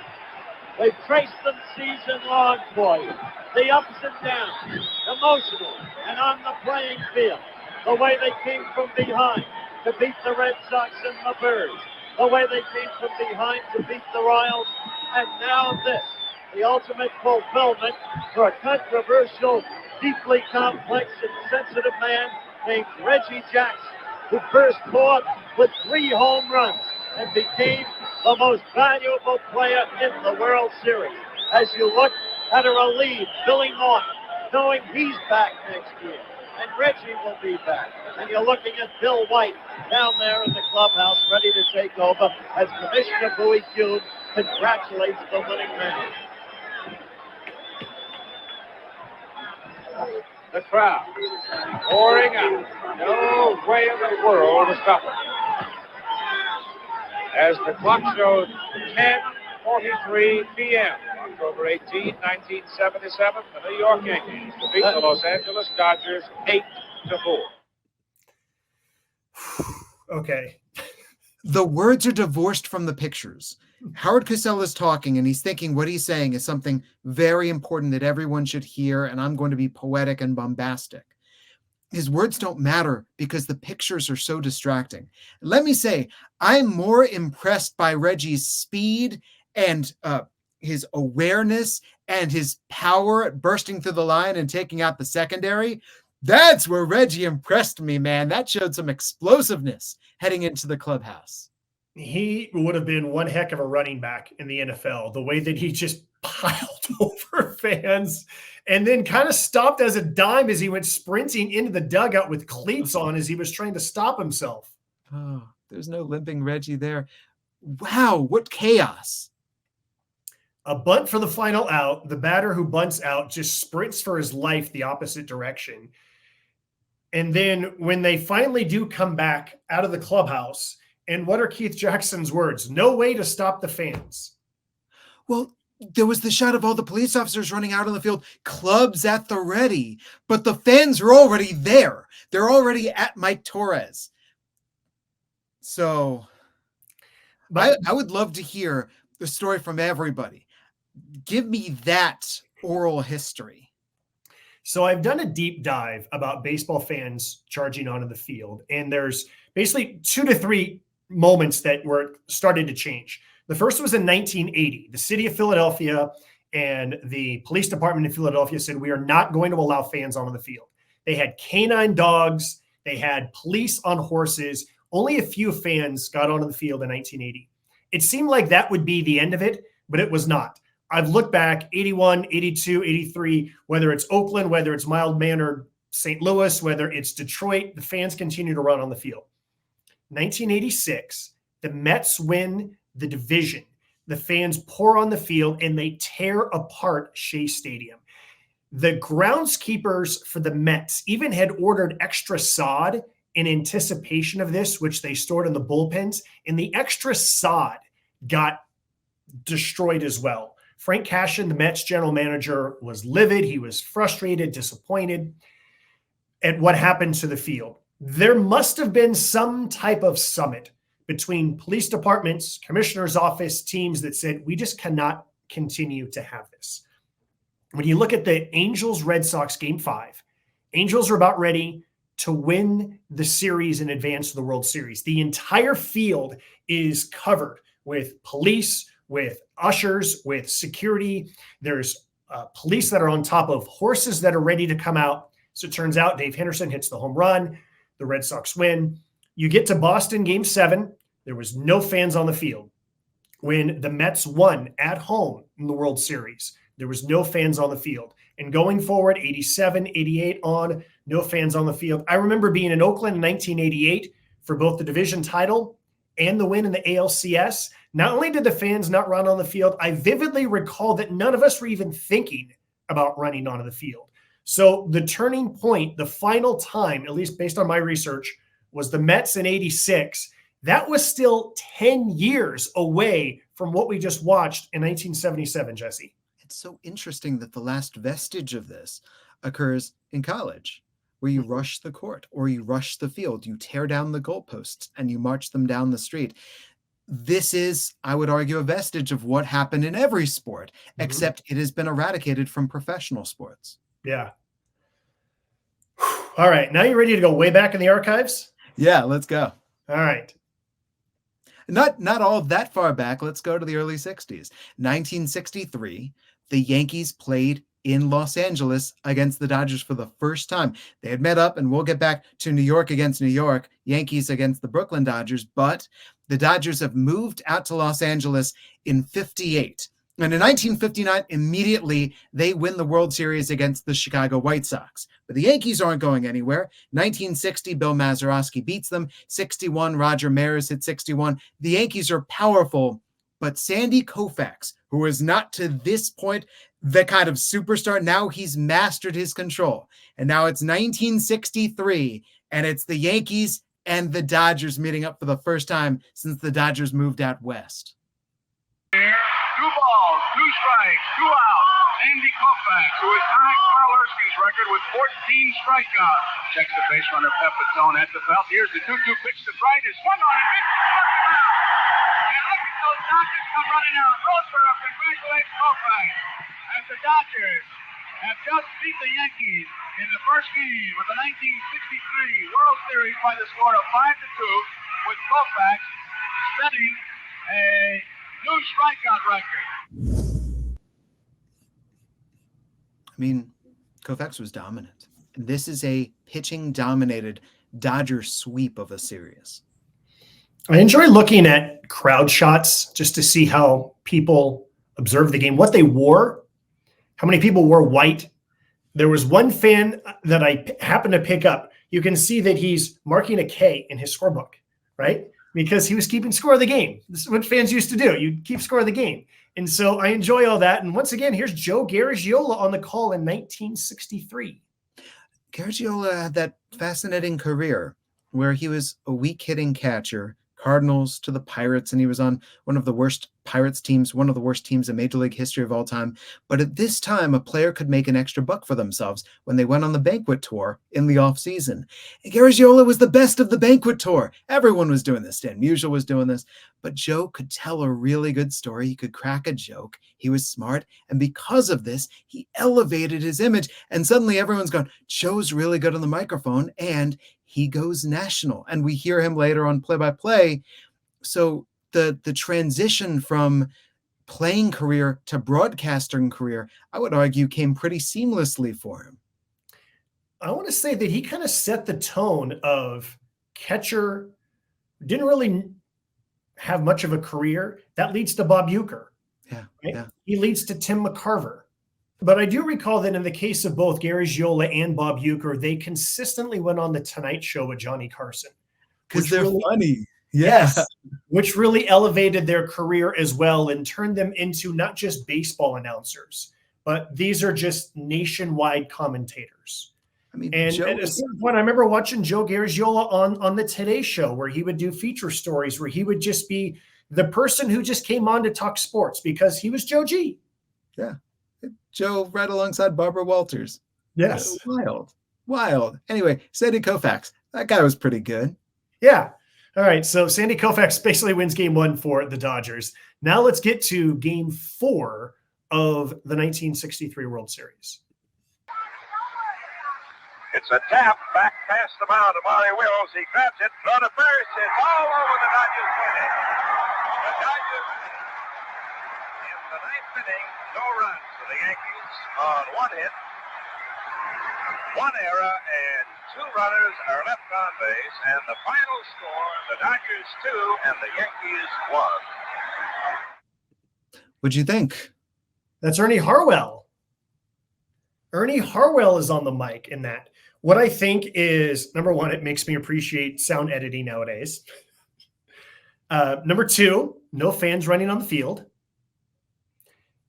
They've traced them season long for you. The ups and downs, emotional and on the playing field. The way they came from behind to beat the Red Sox and the Birds. The way they came from behind to beat the Royals. And now this, the ultimate fulfillment for a controversial, deeply complex and sensitive man named Reggie Jackson, who burst forth with 3 home runs and became the most valuable player in the World Series. As you look at a relieved Billy Norton, knowing he's back next year, and Reggie will be back. And you're looking at Bill White down there in the clubhouse, ready to take over as Commissioner Bowie Kuhn congratulates the winning man. The crowd pouring out. No way in the world to stop it. As the clock shows 10:43 p.m. October 18, 1977, the New York Yankees defeat the Los Angeles Dodgers 8-4. Okay. The words are divorced from the pictures. Howard Cosell is talking, and he's thinking what he's saying is something very important that everyone should hear, and I'm going to be poetic and bombastic. His words don't matter because the pictures are so distracting. Let me say, I'm more impressed by Reggie's speed and his awareness and his power at bursting through the line and taking out the secondary. That's where Reggie impressed me, man. That showed some explosiveness heading into the clubhouse. He would have been one heck of a running back in the NFL, the way that he just piled over fans and then kind of stopped as a dime as he went sprinting into the dugout with cleats on as he was trying to stop himself. Oh, there's no limping Reggie there. Wow, what chaos. A bunt for the final out. The batter who bunts out just sprints for his life the opposite direction. And then when they finally do come back out of the clubhouse, and what are Keith Jackson's words? No way to stop the fans. Well, there was the shot of all the police officers running out on the field, clubs at the ready, but the fans are already there. They're already at Mike Torres. So I would love to hear the story from everybody. Give me that oral history. So I've done a deep dive about baseball fans charging onto the field, and there's basically 2 to 3 moments that were starting to change. The first was in 1980. The city of Philadelphia and the police department in Philadelphia said, we are not going to allow fans onto the field. They had canine dogs. They had police on horses. Only a few fans got onto the field in 1980. It seemed like that would be the end of it, but it was not. I've looked back, 81, 82, 83, whether it's Oakland, whether it's mild-mannered St. Louis, whether it's Detroit, the fans continue to run on the field. 1986, the Mets win the division. The fans pour on the field and they tear apart Shea Stadium. The groundskeepers for the Mets even had ordered extra sod in anticipation of this, which they stored in the bullpens, and the extra sod got destroyed as well. Frank Cashin, the Mets general manager, was livid. He was frustrated, disappointed at what happened to the field. There must have been some type of summit between police departments, commissioner's office, teams that said, we just cannot continue to have this. When you look at the Angels-Red Sox Game 5, Angels are about ready to win the series and advance to the World Series. The entire field is covered with police, with ushers, with security. There's police that are on top of horses that are ready to come out. So it turns out Dave Henderson hits the home run. The Red Sox win. You get to Boston Game 7. There was no fans on the field. When the Mets won at home in the World Series, there was no fans on the field. And going forward, 87, 88 on, no fans on the field. I remember being in Oakland in 1988 for both the division title and the win in the ALCS. Not only did the fans not run on the field, I vividly recall that none of us were even thinking about running onto the field. So the turning point, the final time, at least based on my research, was the Mets in 86. That was still 10 years away from what we just watched in 1977, Jesse. It's so interesting that the last vestige of this occurs in college, where you rush the court or you rush the field, you tear down the goalposts and you march them down the street. this is, I would argue, a vestige of what happened in every sport, except it has been eradicated from professional sports. Yeah. All right. Now you're ready to go way back in the archives? Yeah, let's go. All right. Not all that far back. Let's go to the early 60s. 1963, the Yankees played in Los Angeles against the Dodgers for the first time. They had met up, and we'll get back to New York against New York, Yankees against the Brooklyn Dodgers, but the Dodgers have moved out to Los Angeles in 58. And in 1959, immediately they win the World Series against the Chicago White Sox. But the Yankees aren't going anywhere. 1960, Bill Mazeroski beats them. 61, Roger Maris hit 61. The Yankees are powerful, but Sandy Koufax, who is not to this point the kind of superstar, now he's mastered his control. And now it's 1963, and it's the Yankees and the Dodgers meeting up for the first time since the Dodgers moved out west. 2 balls, 2 strikes, 2 outs. Sandy Koufax, who has tied Carl Erskine's record with 14 strikeouts. Checks the base runner Pepitone at the belt. Here's the 2-2 pitch to right. Is swung on and missed. And look at those Dodgers come running out. Roseburg congratulates Koufax as the Dodgers have just beat the Yankees in the first game of the 1963 World Series by the score of 5-2, with Koufax setting a new strikeout record. I mean, Koufax was dominant. This is a pitching-dominated Dodger sweep of a series. I enjoy looking at crowd shots just to see how people observe the game, what they wore, how many people wore white. There was one fan that I happened to pick up. You can see that he's marking a K in his scorebook, right? Because he was keeping score of the game. This is what fans used to do. You keep score of the game. And so I enjoy all that. And once again, here's Joe Garagiola on the call in 1963. Garagiola had that fascinating career where he was a weak hitting catcher, Cardinals to the Pirates, and he was on one of the worst Pirates teams, one of the worst teams in Major League history of all time. But at this time, a player could make an extra buck for themselves when they went on the banquet tour in the offseason. And Garagiola was the best of the banquet tour. Everyone was doing this. Stan Musial was doing this. But Joe could tell a really good story. He could crack a joke. He was smart. And because of this, he elevated his image. And suddenly everyone's going, Joe's really good on the microphone. And he goes national. And we hear him later on play-by-play. So the transition from playing career to broadcasting career, I would argue, came pretty seamlessly for him. I want to say that he kind of set the tone of catcher, didn't really have much of a career. That leads to Bob Uecker. Yeah, right? yeah. He leads to Tim McCarver. But I do recall that in the case of both Garagiola and Bob Uecker, they consistently went on the Tonight Show with Johnny Carson. Because they're really, funny. Yes. Which really elevated their career as well and turned them into not just baseball announcers, but these are just nationwide commentators. I mean, and at a certain point, I remember watching Joe Garagiola on the Today Show, where he would do feature stories, where he would just be the person who just came on to talk sports because he was Joe G. Yeah. Joe right alongside Barbara Walters. Yes. Wild. Anyway, Sandy Koufax. That guy was pretty good. Yeah. All right. So Sandy Koufax basically wins game 1 for the Dodgers. Now let's get to game 4 of the 1963 World Series. It's a tap back past the mound to Monty Wills. He grabs it, throw to first. It's all over the Dodgers winning. The Dodgers in the 9th inning, no runs for the Yankees on 1 hit, 1 error, and 2 runners are left on base. And the final score, the Dodgers 2 and the Yankees 1. What'd you think? That's Ernie Harwell. Ernie Harwell is on the mic in that. What I think is, number 1, it makes me appreciate sound editing nowadays. Number 2, no fans running on the field.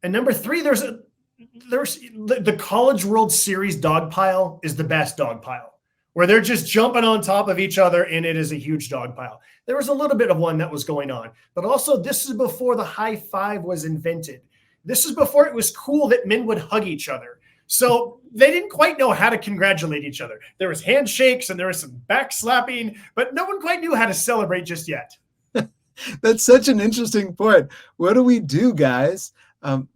And number 3, there's the College World Series dog pile is the best dog pile, where they're just jumping on top of each other, and it is a huge dog pile. There was a little bit of one that was going on, but also this is before the high five was invented. This is before it was cool that men would hug each other. So they didn't quite know how to congratulate each other. There was handshakes and there was some back slapping, but no one quite knew how to celebrate just yet. That's such an interesting point. What do we do, guys? Don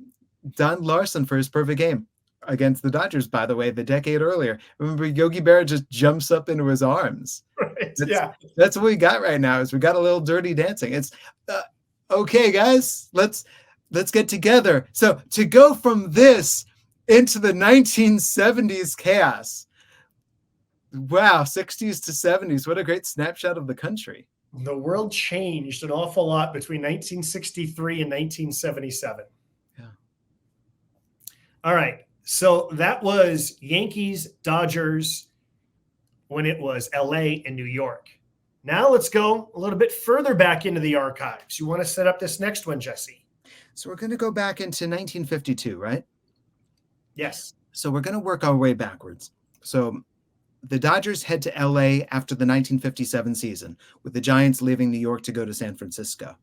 Larsen for his perfect game against the Dodgers, by the way, the decade earlier. Remember, Yogi Berra just jumps up into his arms. Right. That's what we got right now. Is we got a little Dirty Dancing. It's okay, guys. Let's get together. So to go from this into the 1970s chaos. Wow, 60s to 70s. What a great snapshot of the country. The world changed an awful lot between 1963 and 1977. Yeah. All right. So that was Yankees, Dodgers when it was LA and New York. Now let's go a little bit further back into the archives. You want to set up this next one, Jesse? So we're going to go back into 1952, right? Yes. So we're going to work our way backwards. So the Dodgers head to LA after the 1957 season, with the Giants leaving New York to go to San Francisco.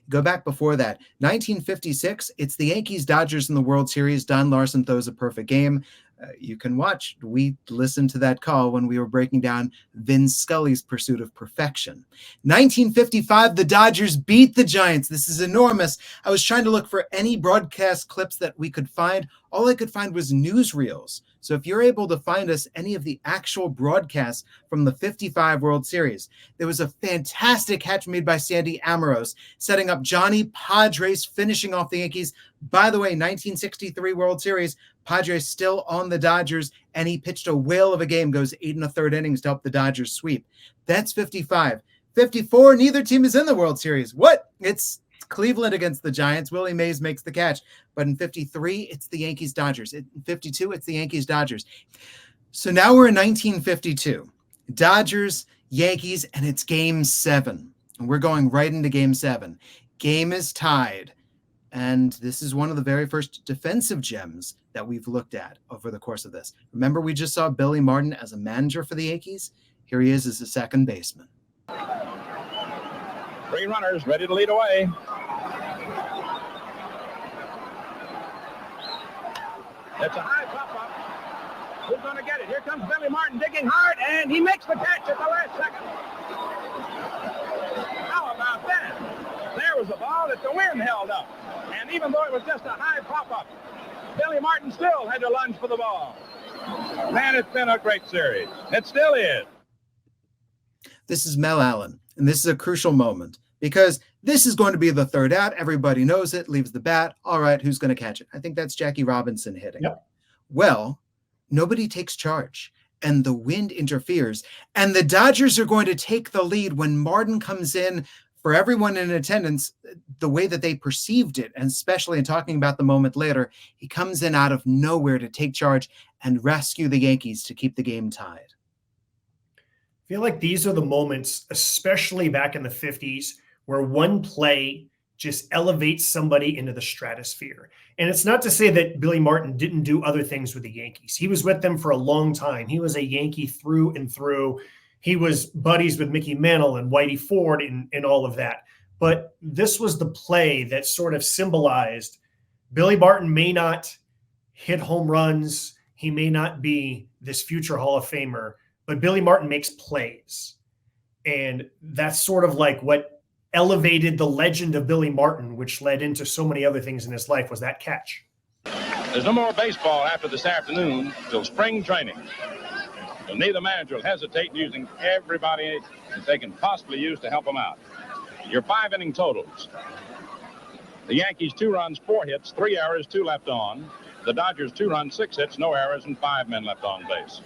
Go back before that, 1956, it's the Yankees, Dodgers in the World Series. Don Larsen throws a perfect game. You can watch. We listened to that call when we were breaking down Vin Scully's pursuit of perfection. 1955, the Dodgers beat the Giants. This is enormous. I was trying to look for any broadcast clips that we could find. All I could find was newsreels. So if you're able to find us any of the actual broadcasts from the 55 World Series, there was a fantastic catch made by Sandy Amoros, setting up Johnny Padres finishing off the Yankees. By the way, 1963 World Series, Padres still on the Dodgers, and he pitched a whale of a game, goes 8 1/3 innings to help the Dodgers sweep. That's 55. 54, neither team is in the World Series. What? It's Cleveland against the Giants. Willie Mays makes the catch. But in 53, it's the Yankees-Dodgers. In 52, it's the Yankees-Dodgers. So now we're in 1952. Dodgers, Yankees, and it's Game 7. And we're going right into Game 7. Game is tied. And this is one of the very first defensive gems that we've looked at over the course of this. Remember, we just saw Billy Martin as a manager for the Yankees? Here he is as a second baseman. 3 runners ready to lead away. It's a high pop-up. Who's going to get it? Here comes Billy Martin digging hard, and he makes the catch at the last second. How about that? There was a ball that the wind held up. And even though it was just a high pop-up, Billy Martin still had to lunge for the ball. Man, it's been a great series. It still is. This is Mel Allen, and this is a crucial moment because this is going to be the third out. Everybody knows it, leaves the bat. All right, who's going to catch it? I think that's Jackie Robinson hitting. Yep. Well, nobody takes charge, and the wind interferes, and the Dodgers are going to take the lead when Martin comes in. For everyone in attendance, the way that they perceived it, and especially in talking about the moment later, he comes in out of nowhere to take charge and rescue the Yankees to keep the game tied. I feel like these are the moments, especially back in the 50s, where one play just elevates somebody into the stratosphere. And it's not to say that Billy Martin didn't do other things with the Yankees. He was with them for a long time. He was a Yankee through and through. He was buddies with Mickey Mantle and Whitey Ford and all of that. But this was the play that sort of symbolized Billy Martin may not hit home runs. He may not be this future Hall of Famer, but Billy Martin makes plays. And that's sort of like what elevated the legend of Billy Martin, which led into so many other things in his life, was that catch. There's no more baseball after this afternoon till spring training. So neither manager will hesitate in using everybody that they can possibly use to help them out. Your 5-inning totals. The Yankees 2 runs, 4 hits, 3 errors, 2 left on. The Dodgers 2 runs, 6 hits, no errors, and 5 men left on base.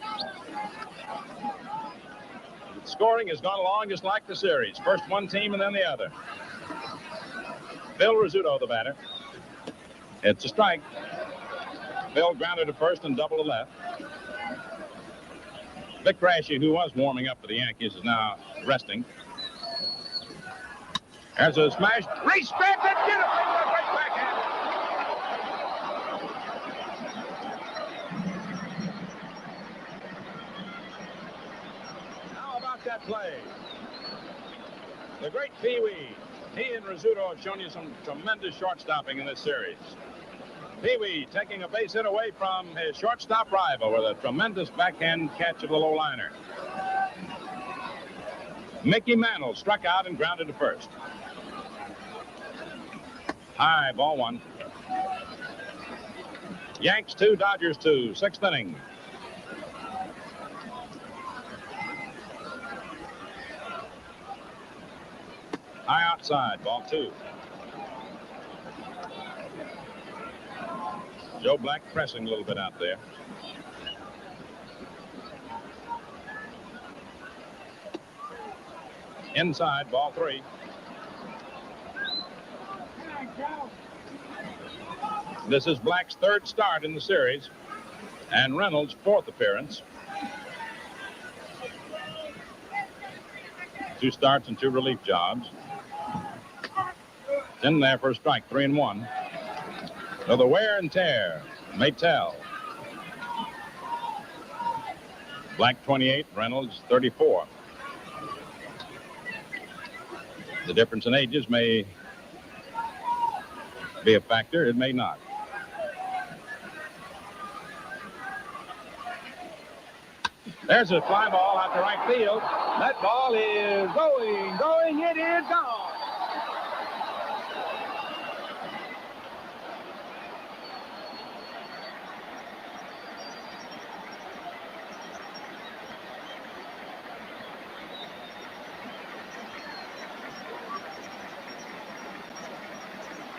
The scoring has gone along just like the series. First one team and then the other. Bill Rizzuto, the batter. It's a strike. Bill grounded to first and double to left. Vic Crashy, who was warming up for the Yankees, is now resting. There's a smash. Reese grabs it beautifully with a great backhand. How about that play? The great Pee Wee. He and Rizzuto have shown you some tremendous shortstopping in this series. Pee Wee taking a base hit away from his shortstop rival with a tremendous backhand catch of the low liner. Mickey Mantle struck out and grounded to first. High, ball one. Yanks 2, Dodgers 2, 6th inning. High outside, ball 2. Joe Black pressing a little bit out there. Inside, ball 3. This is Black's 3rd start in the series and Reynolds' 4th appearance. 2 starts and 2 relief jobs. It's in there for a strike, 3-1. So the wear and tear, Maytel. Black 28, Reynolds 34. The difference in ages may be a factor, it may not. There's a fly ball out to right field. That ball is going, it is gone.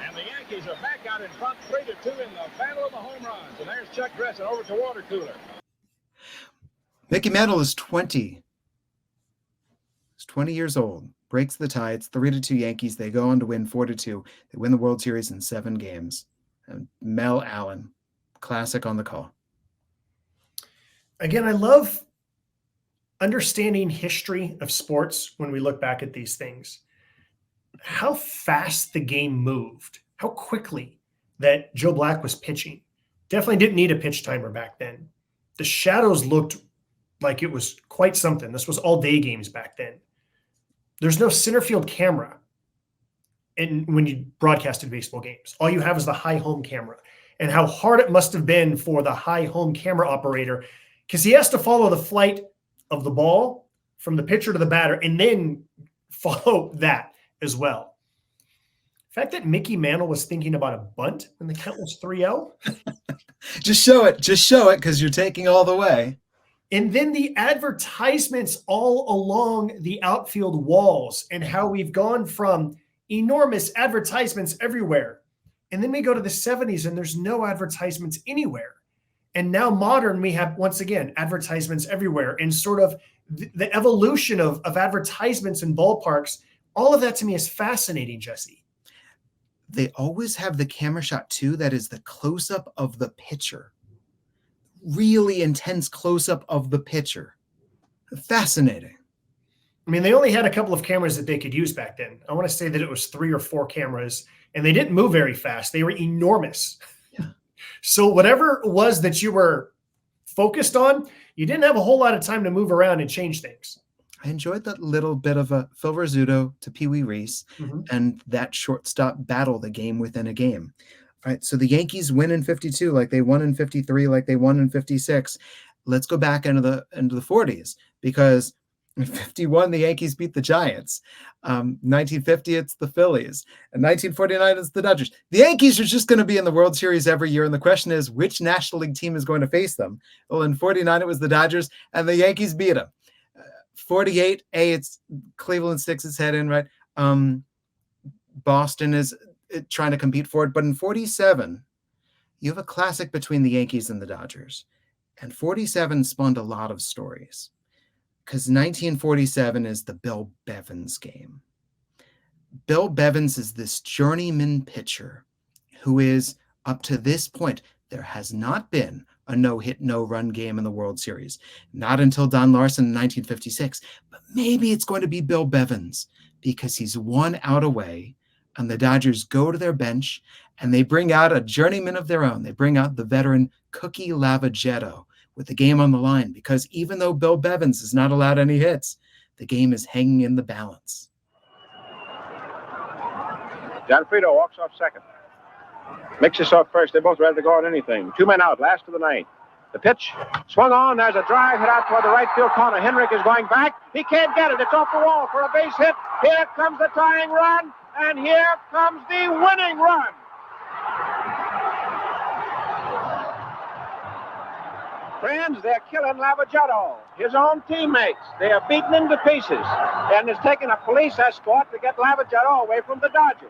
And the Yankees are back out in front 3-2 in the battle of the home runs. And there's Chuck Gresson over to water cooler. Mickey Mantle is 20. He's 20 years old. Breaks the tie. It's 3-2 Yankees. They go on to win 4-2. They win the World Series in 7 games. And Mel Allen, classic on the call. Again, I love understanding history of sports when we look back at these things. How fast the game moved. How quickly that Joe Black was pitching. Definitely didn't need a pitch timer back then. The shadows looked like it was quite something. This was all day games back then. There's no center field camera. And when you broadcasted baseball games, all you have is the high home camera, and how hard it must have been for the high home camera operator, because he has to follow the flight of the ball from the pitcher to the batter and then follow that as well. The fact that Mickey Mantle was thinking about a bunt when the count was 3-0. Just show it because you're taking all the way. And then the advertisements all along the outfield walls and how we've gone from enormous advertisements everywhere. And then we go to the 70s and there's no advertisements anywhere. And now modern, we have, once again, advertisements everywhere, and sort of the evolution of advertisements in ballparks. All of that to me is fascinating, Jesse. They always have the camera shot too that is the close-up of the pitcher. Really intense close-up of the pitcher. Fascinating. I mean, they only had a couple of cameras that they could use back then. I want to say that it was 3 or 4 cameras, and they didn't move very fast. They were enormous. Yeah. So whatever it was that you were focused on, you didn't have a whole lot of time to move around and change things. I enjoyed that little bit of a Phil Rizzuto to Pee Wee Reese and that shortstop battle, the game within a game. All right, so the Yankees win in 52 like they won in 53, like they won in 56. Let's go back into the 40s, because in 51 the Yankees beat the Giants. 1950 it's the Phillies, and 1949 it's the Dodgers. The Yankees are just going to be in the World Series every year, and the question is which National League team is going to face them. Well, in 49 it was the Dodgers, and the Yankees beat them. 48, it's Cleveland sticks its head in, right? Boston is trying to compete for it. But in 47, you have a classic between the Yankees and the Dodgers. And 47 spawned a lot of stories, because 1947 is the Bill Bevins game. Bill Bevins is this journeyman pitcher who is, up to this point, there has not been a no-hit, no-run game in the World Series. Not until Don Larsen in 1956. But maybe it's going to be Bill Bevins, because he's 1 out away, and the Dodgers go to their bench, and they bring out a journeyman of their own. They bring out the veteran Cookie Lavagetto with the game on the line, because even though Bill Bevins is not allowed any hits, the game is hanging in the balance. Gianfrido walks off second. Mixes off first. They're both ready to go on anything. 2 men out, last of the 9th. The pitch swung on. There's a drive hit out toward the right field corner. Henrik is going back. He can't get it. It's off the wall for a base hit. Here comes the tying run. and here comes the winning run. Friends, they're killing Lavagetto, his own teammates. They are beaten him to pieces, and it's taken a police escort to get Lavagetto away from the Dodgers.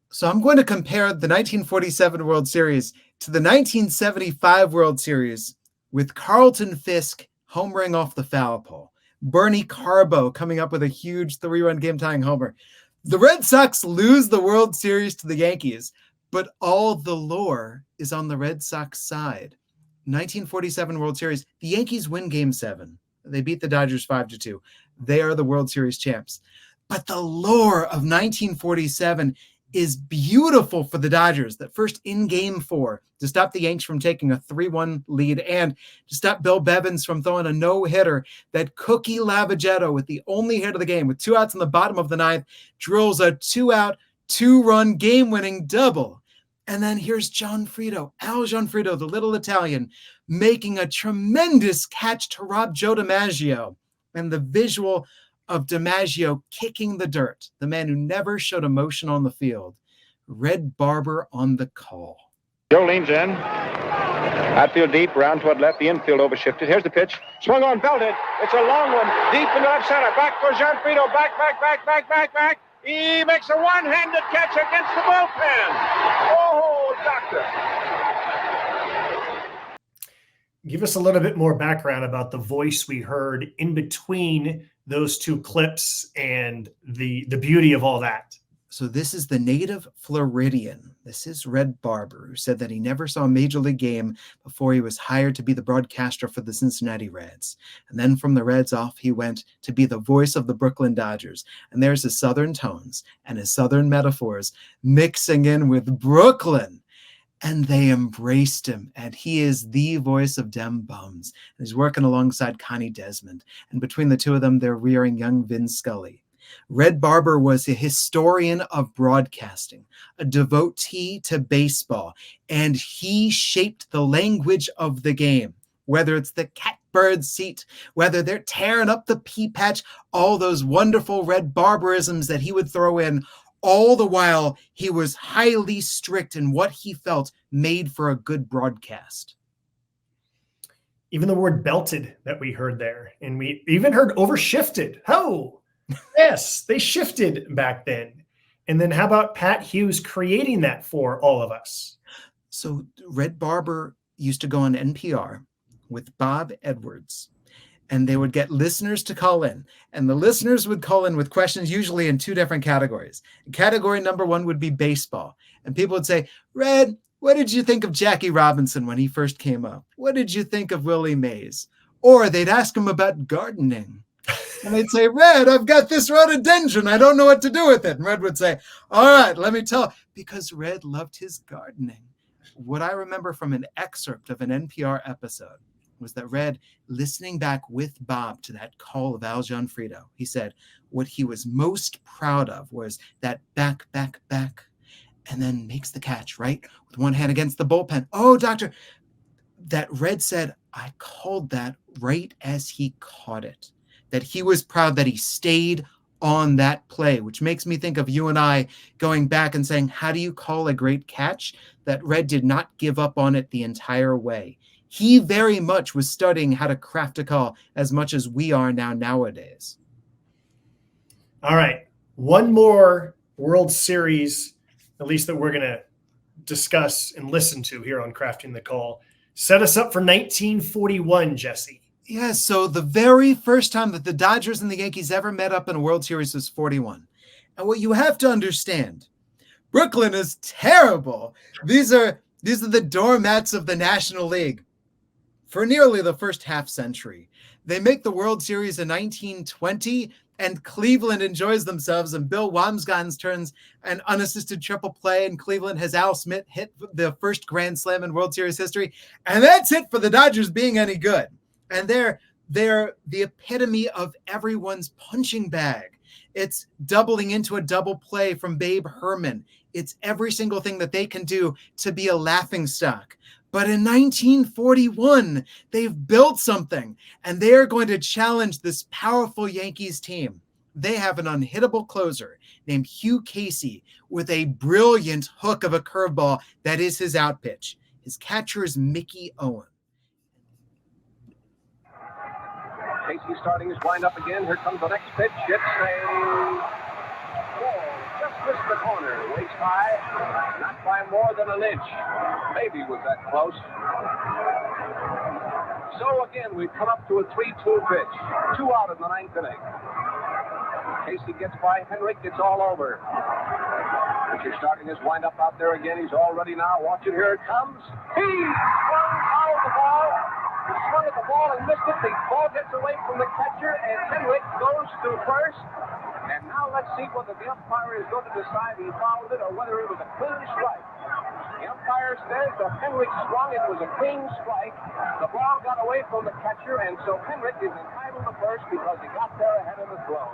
So I'm going to compare the 1947 World Series to the 1975 World Series with Carlton Fisk homering off the foul pole, Bernie Carbo coming up with a huge 3-run game-tying homer. The Red Sox lose the World Series to the Yankees, but all the lore is on the Red Sox side. 1947 World Series, the Yankees win Game 7. They beat the Dodgers 5-2. They are the World Series champs. But the lore of 1947 is beautiful for the Dodgers. That first in Game 4 to stop the Yanks from taking a 3-1 lead and to stop Bill Bevins from throwing a no-hitter, that Cookie Lavagetto, with the only hit of the game, with 2 outs in the bottom of the 9th, drills a 2-out, 2-run game-winning double. And then here's Al Gianfrido, the little Italian, making a tremendous catch to rob Joe DiMaggio. And the visual of DiMaggio kicking the dirt, the man who never showed emotion on the field. Red Barber on the call. Joe leans in. Outfield deep, round toward left. The infield overshifted. Here's the pitch. Swung on, belted. It's a long one. Deep into left center. Back for Gianfrido. Back. He makes a one-handed catch against the bullpen. Oh, doctor. Give us a little bit more background about the voice we heard in between those two clips and the beauty of all that. So this is the native Floridian. This is Red Barber, who said that he never saw a major league game before he was hired to be the broadcaster for the Cincinnati Reds. And then from the Reds off, he went to be the voice of the Brooklyn Dodgers. And there's his Southern tones and his Southern metaphors mixing in with Brooklyn. And they embraced him, and he is the voice of Dem Bums. And he's working alongside Connie Desmond. And between the two of them, they're rearing young Vin Scully. Red Barber was a historian of broadcasting, a devotee to baseball, and he shaped the language of the game. Whether it's the catbird seat, whether they're tearing up the pea patch, all those wonderful Red Barberisms that he would throw in, all the while he was highly strict in what he felt made for a good broadcast. Even the word belted that we heard there, and we even heard overshifted. Oh, yes, they shifted back then. And then how about Pat Hughes creating that for all of us? So Red Barber used to go on NPR with Bob Edwards, and they would get listeners to call in. And the listeners would call in with questions usually in 2 different categories. Category number 1 would be baseball. And people would say, Red, what did you think of Jackie Robinson when he first came up? What did you think of Willie Mays? Or they'd ask him about gardening. And they'd say, Red, I've got this rhododendron. I don't know what to do with it. And Red would say, all right, let me tell. Because Red loved his gardening. What I remember from an excerpt of an NPR episode was that Red, listening back with Bob to that call of Al Gianfrido, he said what he was most proud of was that back, and then makes the catch, right? With one hand against the bullpen. Oh, doctor, that Red said, I called that right as he caught it. That he was proud that he stayed on that play, which makes me think of you and I going back and saying, how do you call a great catch? That Red did not give up on it the entire way. He very much was studying how to craft a call as much as we are nowadays. All right. One more World Series, at least that we're going to discuss and listen to here on Crafting the Call. Set us up for 1941, Jesse. Yeah, so the very first time that the Dodgers and the Yankees ever met up in a World Series was 41. And what you have to understand, Brooklyn is terrible. These are the doormats of the National League. For nearly the first half century, they make the World Series in 1920, and Cleveland enjoys themselves, and Bill Wamsgans turns an unassisted triple play, and Cleveland has Al Smith hit the first Grand Slam in World Series history, and that's it for the Dodgers being any good. And they're the epitome of everyone's punching bag. It's doubling into a double play from Babe Herman. It's every single thing that they can do to be a laughingstock. But in 1941, they've built something, and they are going to challenge this powerful Yankees team. they have an unhittable closer named Hugh Casey with a brilliant hook of a curveball that is his out pitch. His catcher is Mickey Owen. Casey starting his windup again. Here comes the next pitch. It's a ball. Just missed the corner. Waist high. Not by more than an inch. Maybe was that close. So again, we've come up to a 3-2 pitch. 2 out in the 9th inning. Casey gets by Henrik. It's all over. Pitcher starting his windup out there again. He's all ready now. Watch it. Here it comes. He swung out the ball. He swung at the ball and missed it. The ball gets away from the catcher, and Henrik goes to first. And now let's see whether the umpire is going to decide he fouled it or whether it was a clean strike. The umpire says that Henrik swung. It was a clean strike. The ball got away from the catcher, and so Henrik is entitled to first because he got there ahead of the throw.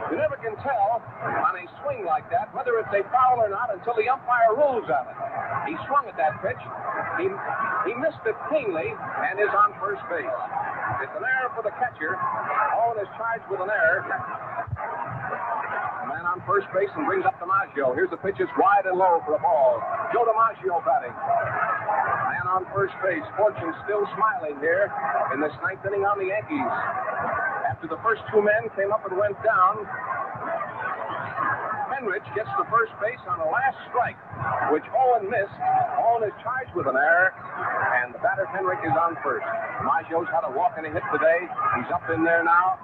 You never can tell on a swing like that whether it's a foul or not until the umpire rules on it. He swung at that pitch. He missed it cleanly and is on first base. It's an error for the catcher. Owen is charged with an error. The man on first base and brings up DiMaggio. Here's the pitch. It's wide and low for the ball. Joe DiMaggio batting. Man on first base. Fortune still smiling here in this 9th inning on the Yankees. After the first 2 men came up and went down, Henrich gets to first base on the last strike, which Owen missed. Owen is charged with an error, and the batter Henrich is on first. Maggio's had a walk and a hit today. He's up in there now.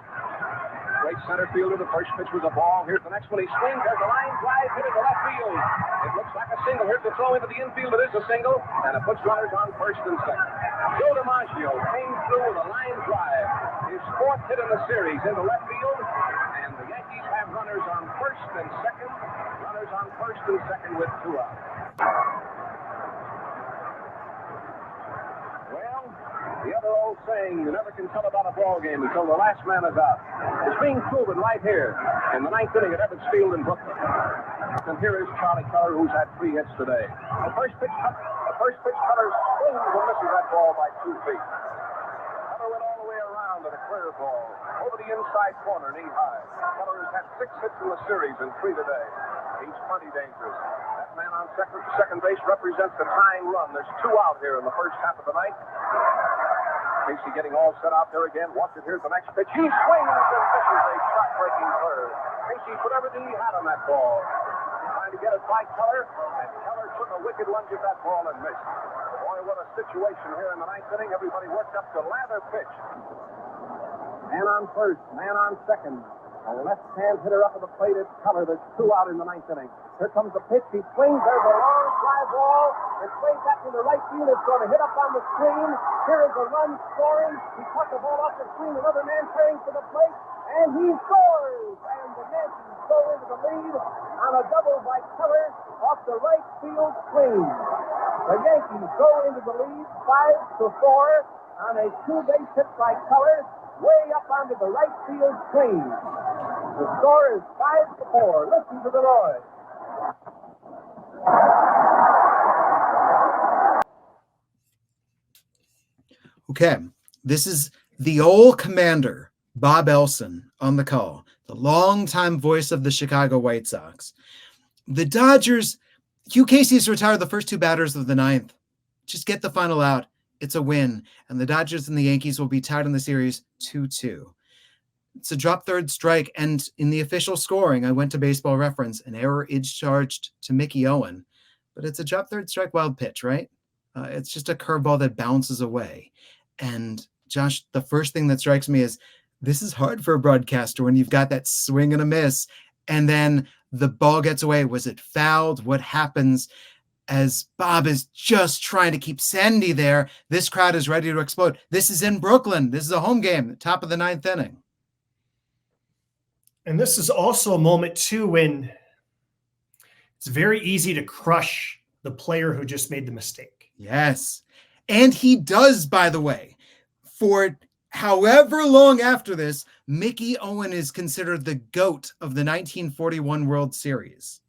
Great center fielder. The first pitch was a ball. Here's the next one. He swings. There's a line drive hit into left field. It looks like a single. Here's the throw into the infield. It is a single, and it puts runners on first and second. Joe DiMaggio came through with a line drive. His 4th hit in the series into left field, and the Yankees have runners on first and second. Runners on first and second with 2 outs. Well, the other old saying, you never can tell about a ball game until the last man is out. It's being proven right here in the 9th inning at Ebbets Field in Brooklyn. And here is Charlie Keller, who's had 3 hits today. The first pitch, Keller swings and misses that ball by 2 feet. Keller went all the way around at a clear ball over the inside corner, knee high. Keller has had 6 hits in the series and 3 today. He's plenty dangerous. That man on second base represents the tying run. There's 2 out here in the first half of the ninth. Casey getting all set out there again. Watch it. Here's the next pitch. He swings and misses a shot-breaking curve. Casey put everything he had on that ball. Trying to get it by Keller, and Keller took a wicked lunge at that ball and missed. Boy, what a situation here in the 9th inning. Everybody worked up to lather pitch. Man on first, man on second. A left-hand hitter up at the plate is Keller. There's 2 out in the 9th inning. Here comes the pitch. He swings. There's a long fly ball. It's way back in the right field. It's going to hit up on the screen. Here is a run scoring. He cut the ball off the screen. Another man carrying for the plate. And he scores. And the Yankees go into the lead on a double by Keller off the right field screen. The Yankees go into the lead 5-4 on a 2-base hit by Keller. Way up onto the right field screen. The score is 5-4. Listen to the noise. Okay, this is the old commander, Bob Elson, on the call, the longtime voice of the Chicago White Sox. The Dodgers, Hugh Casey has retired the first 2 batters of the 9th. Just get the final out. It's a win, and the Dodgers and the Yankees will be tied in the series 2-2. It's a drop third strike, and in the official scoring, I went to Baseball Reference. An error is charged to Mickey Owen, but it's a drop third strike wild pitch, right? It's just a curveball that bounces away. And Josh, the first thing that strikes me is this is hard for a broadcaster when you've got that swing and a miss, and then the ball gets away. Was it fouled? What happens? As Bob is just trying to keep Sandy there, this crowd is ready to explode. This is in Brooklyn. This is a home game, top of the 9th inning. And this is also a moment, too, when it's very easy to crush the player who just made the mistake. Yes. And he does, by the way. For however long after this, Mickey Owen is considered the GOAT of the 1941 World Series.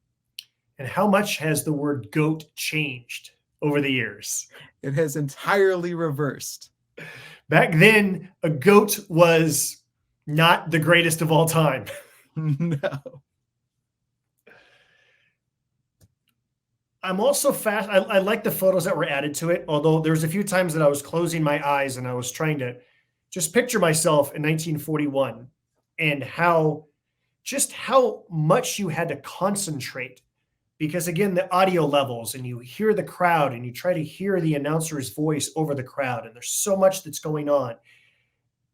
And how much has the word GOAT changed over the years? It has entirely reversed. Back then, a GOAT was Not the greatest of all time. No. I'm also fast. I like the photos that were added to it, although there's a few times that I was closing my eyes and I was trying to just picture myself in 1941 and how much you had to concentrate, because again, the audio levels, and you hear the crowd and you try to hear the announcer's voice over the crowd, and there's so much that's going on.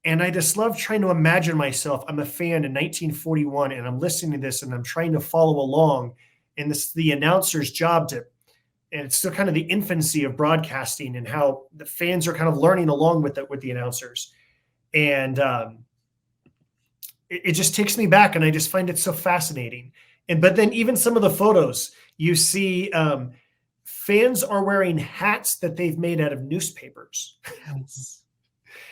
And I just love trying to imagine myself. I'm a fan in 1941 and I'm listening to this and I'm trying to follow along. And this is the announcer's job and it's still kind of the infancy of broadcasting and how the fans are kind of learning along with the announcers. And it just takes me back, and I just find it so fascinating. But then even some of the photos you see, fans are wearing hats that they've made out of newspapers.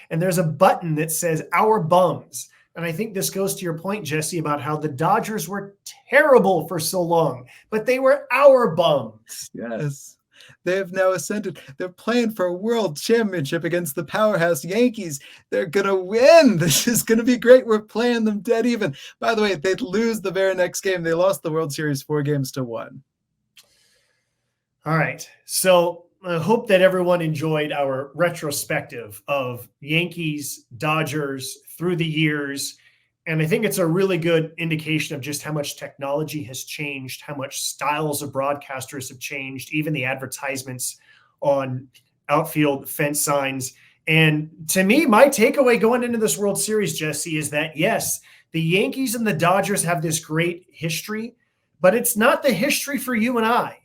And there's a button that says "Our Bums." And I think this goes to your point, Jesse, about how the Dodgers were terrible for so long, but they were our bums. Yes. They have now ascended. They're playing for a world championship against the powerhouse Yankees. They're going to win. This is going to be great. We're playing them dead even. By the way, they'd lose the very next game. They lost the World Series 4-1. All right. So I hope that everyone enjoyed our retrospective of Yankees, Dodgers through the years. And I think it's a really good indication of just how much technology has changed, how much styles of broadcasters have changed, even the advertisements on outfield fence signs. And to me, my takeaway going into this World Series, Jesse, is that, yes, the Yankees and the Dodgers have this great history, but it's not the history for you and I.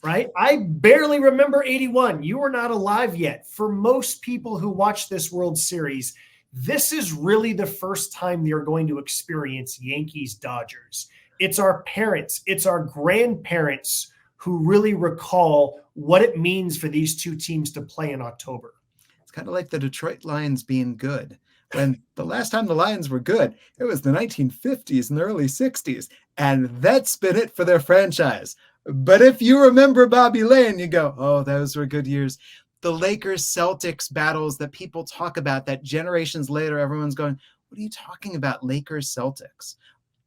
Right? I barely remember 81. You were not alive yet. For most people who watch this World Series, this is really the first time they're going to experience Yankees Dodgers. It's our parents, it's our grandparents who really recall what it means for these two teams to play in October. It's kind of like the Detroit Lions being good. When the last time the Lions were good, it was the 1950s and the early 60s. And that's been it for their franchise. But if you remember Bobby Lane, you go, oh, those were good years. The Lakers-Celtics battles that people talk about, that generations later, everyone's going, what are you talking about, Lakers-Celtics?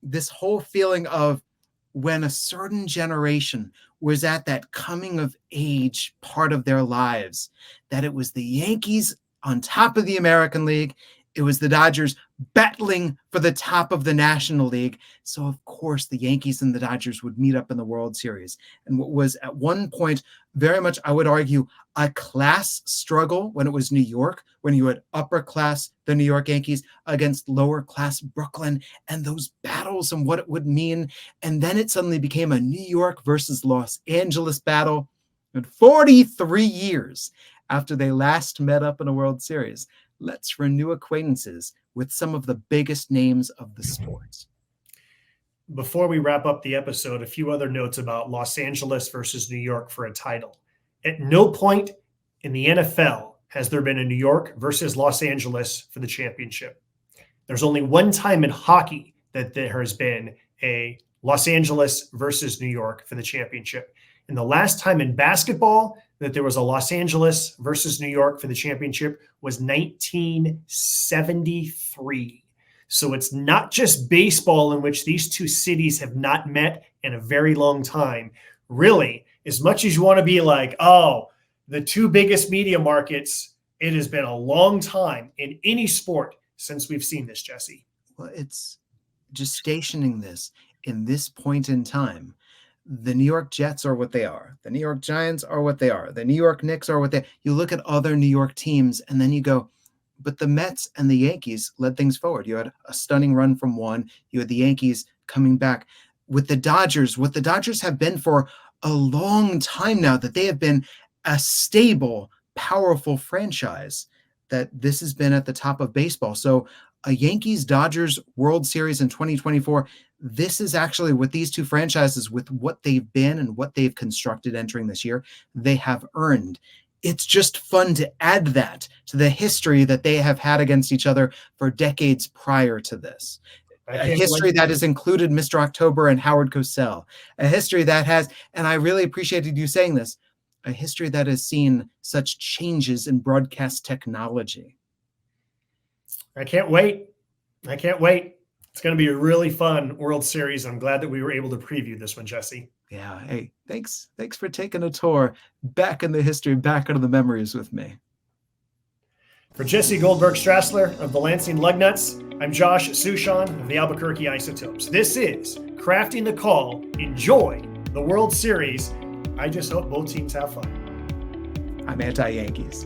This whole feeling of when a certain generation was at that coming of age part of their lives, that it was the Yankees on top of the American League. It was the Dodgers battling for the top of the National League. So, of course, the Yankees and the Dodgers would meet up in the World Series. And what was at one point very much, I would argue, a class struggle when it was New York, when you had upper class, the New York Yankees, against lower class Brooklyn, and those battles and what it would mean. And then it suddenly became a New York versus Los Angeles battle. And 43 years after they last met up in a World Series, let's renew acquaintances with some of the biggest names of the sport. Before we wrap up the episode, a few other notes about Los Angeles versus New York for a title. At no point in the NFL has there been a New York versus Los Angeles for the championship. There's only one time in hockey that there has been a Los Angeles versus New York for the championship. And the last time in basketball that there was a Los Angeles versus New York for the championship was 1973. So it's not just baseball in which these two cities have not met in a very long time. Really, as much as you want to be like, oh, the two biggest media markets, it has been a long time in any sport since we've seen this, Jesse. Well, it's just stationing this in this point in time. The New York Jets are what they are. The New York Giants are what they are. The New York Knicks are what they are. You look at other New York teams and then you go, but the Mets and the Yankees led things forward. You had a stunning run from one. You had the Yankees coming back. With the Dodgers, what the Dodgers have been for a long time now, that they have been a stable, powerful franchise, that this has been at the top of baseball. So a Yankees-Dodgers World Series in 2024, this is actually what these two franchises, with what they've been and what they've constructed entering this year, they have earned. It's just fun to add that to the history that they have had against each other for decades prior to this. A history that has included Mr. October and Howard Cosell. A history that has, and I really appreciated you saying this, a history that has seen such changes in broadcast technology. I can't wait. I can't wait. It's going to be a really fun World Series. I'm glad that we were able to preview this one, Jesse. Yeah. Hey, thanks for taking a tour back in the history, back into the memories with me. For Jesse Goldberg-Strassler of the Lansing Lugnuts, I'm Josh Suchon of the Albuquerque Isotopes. This is Crafting the Call. Enjoy the World Series. I just hope both teams have fun. I'm anti-Yankees.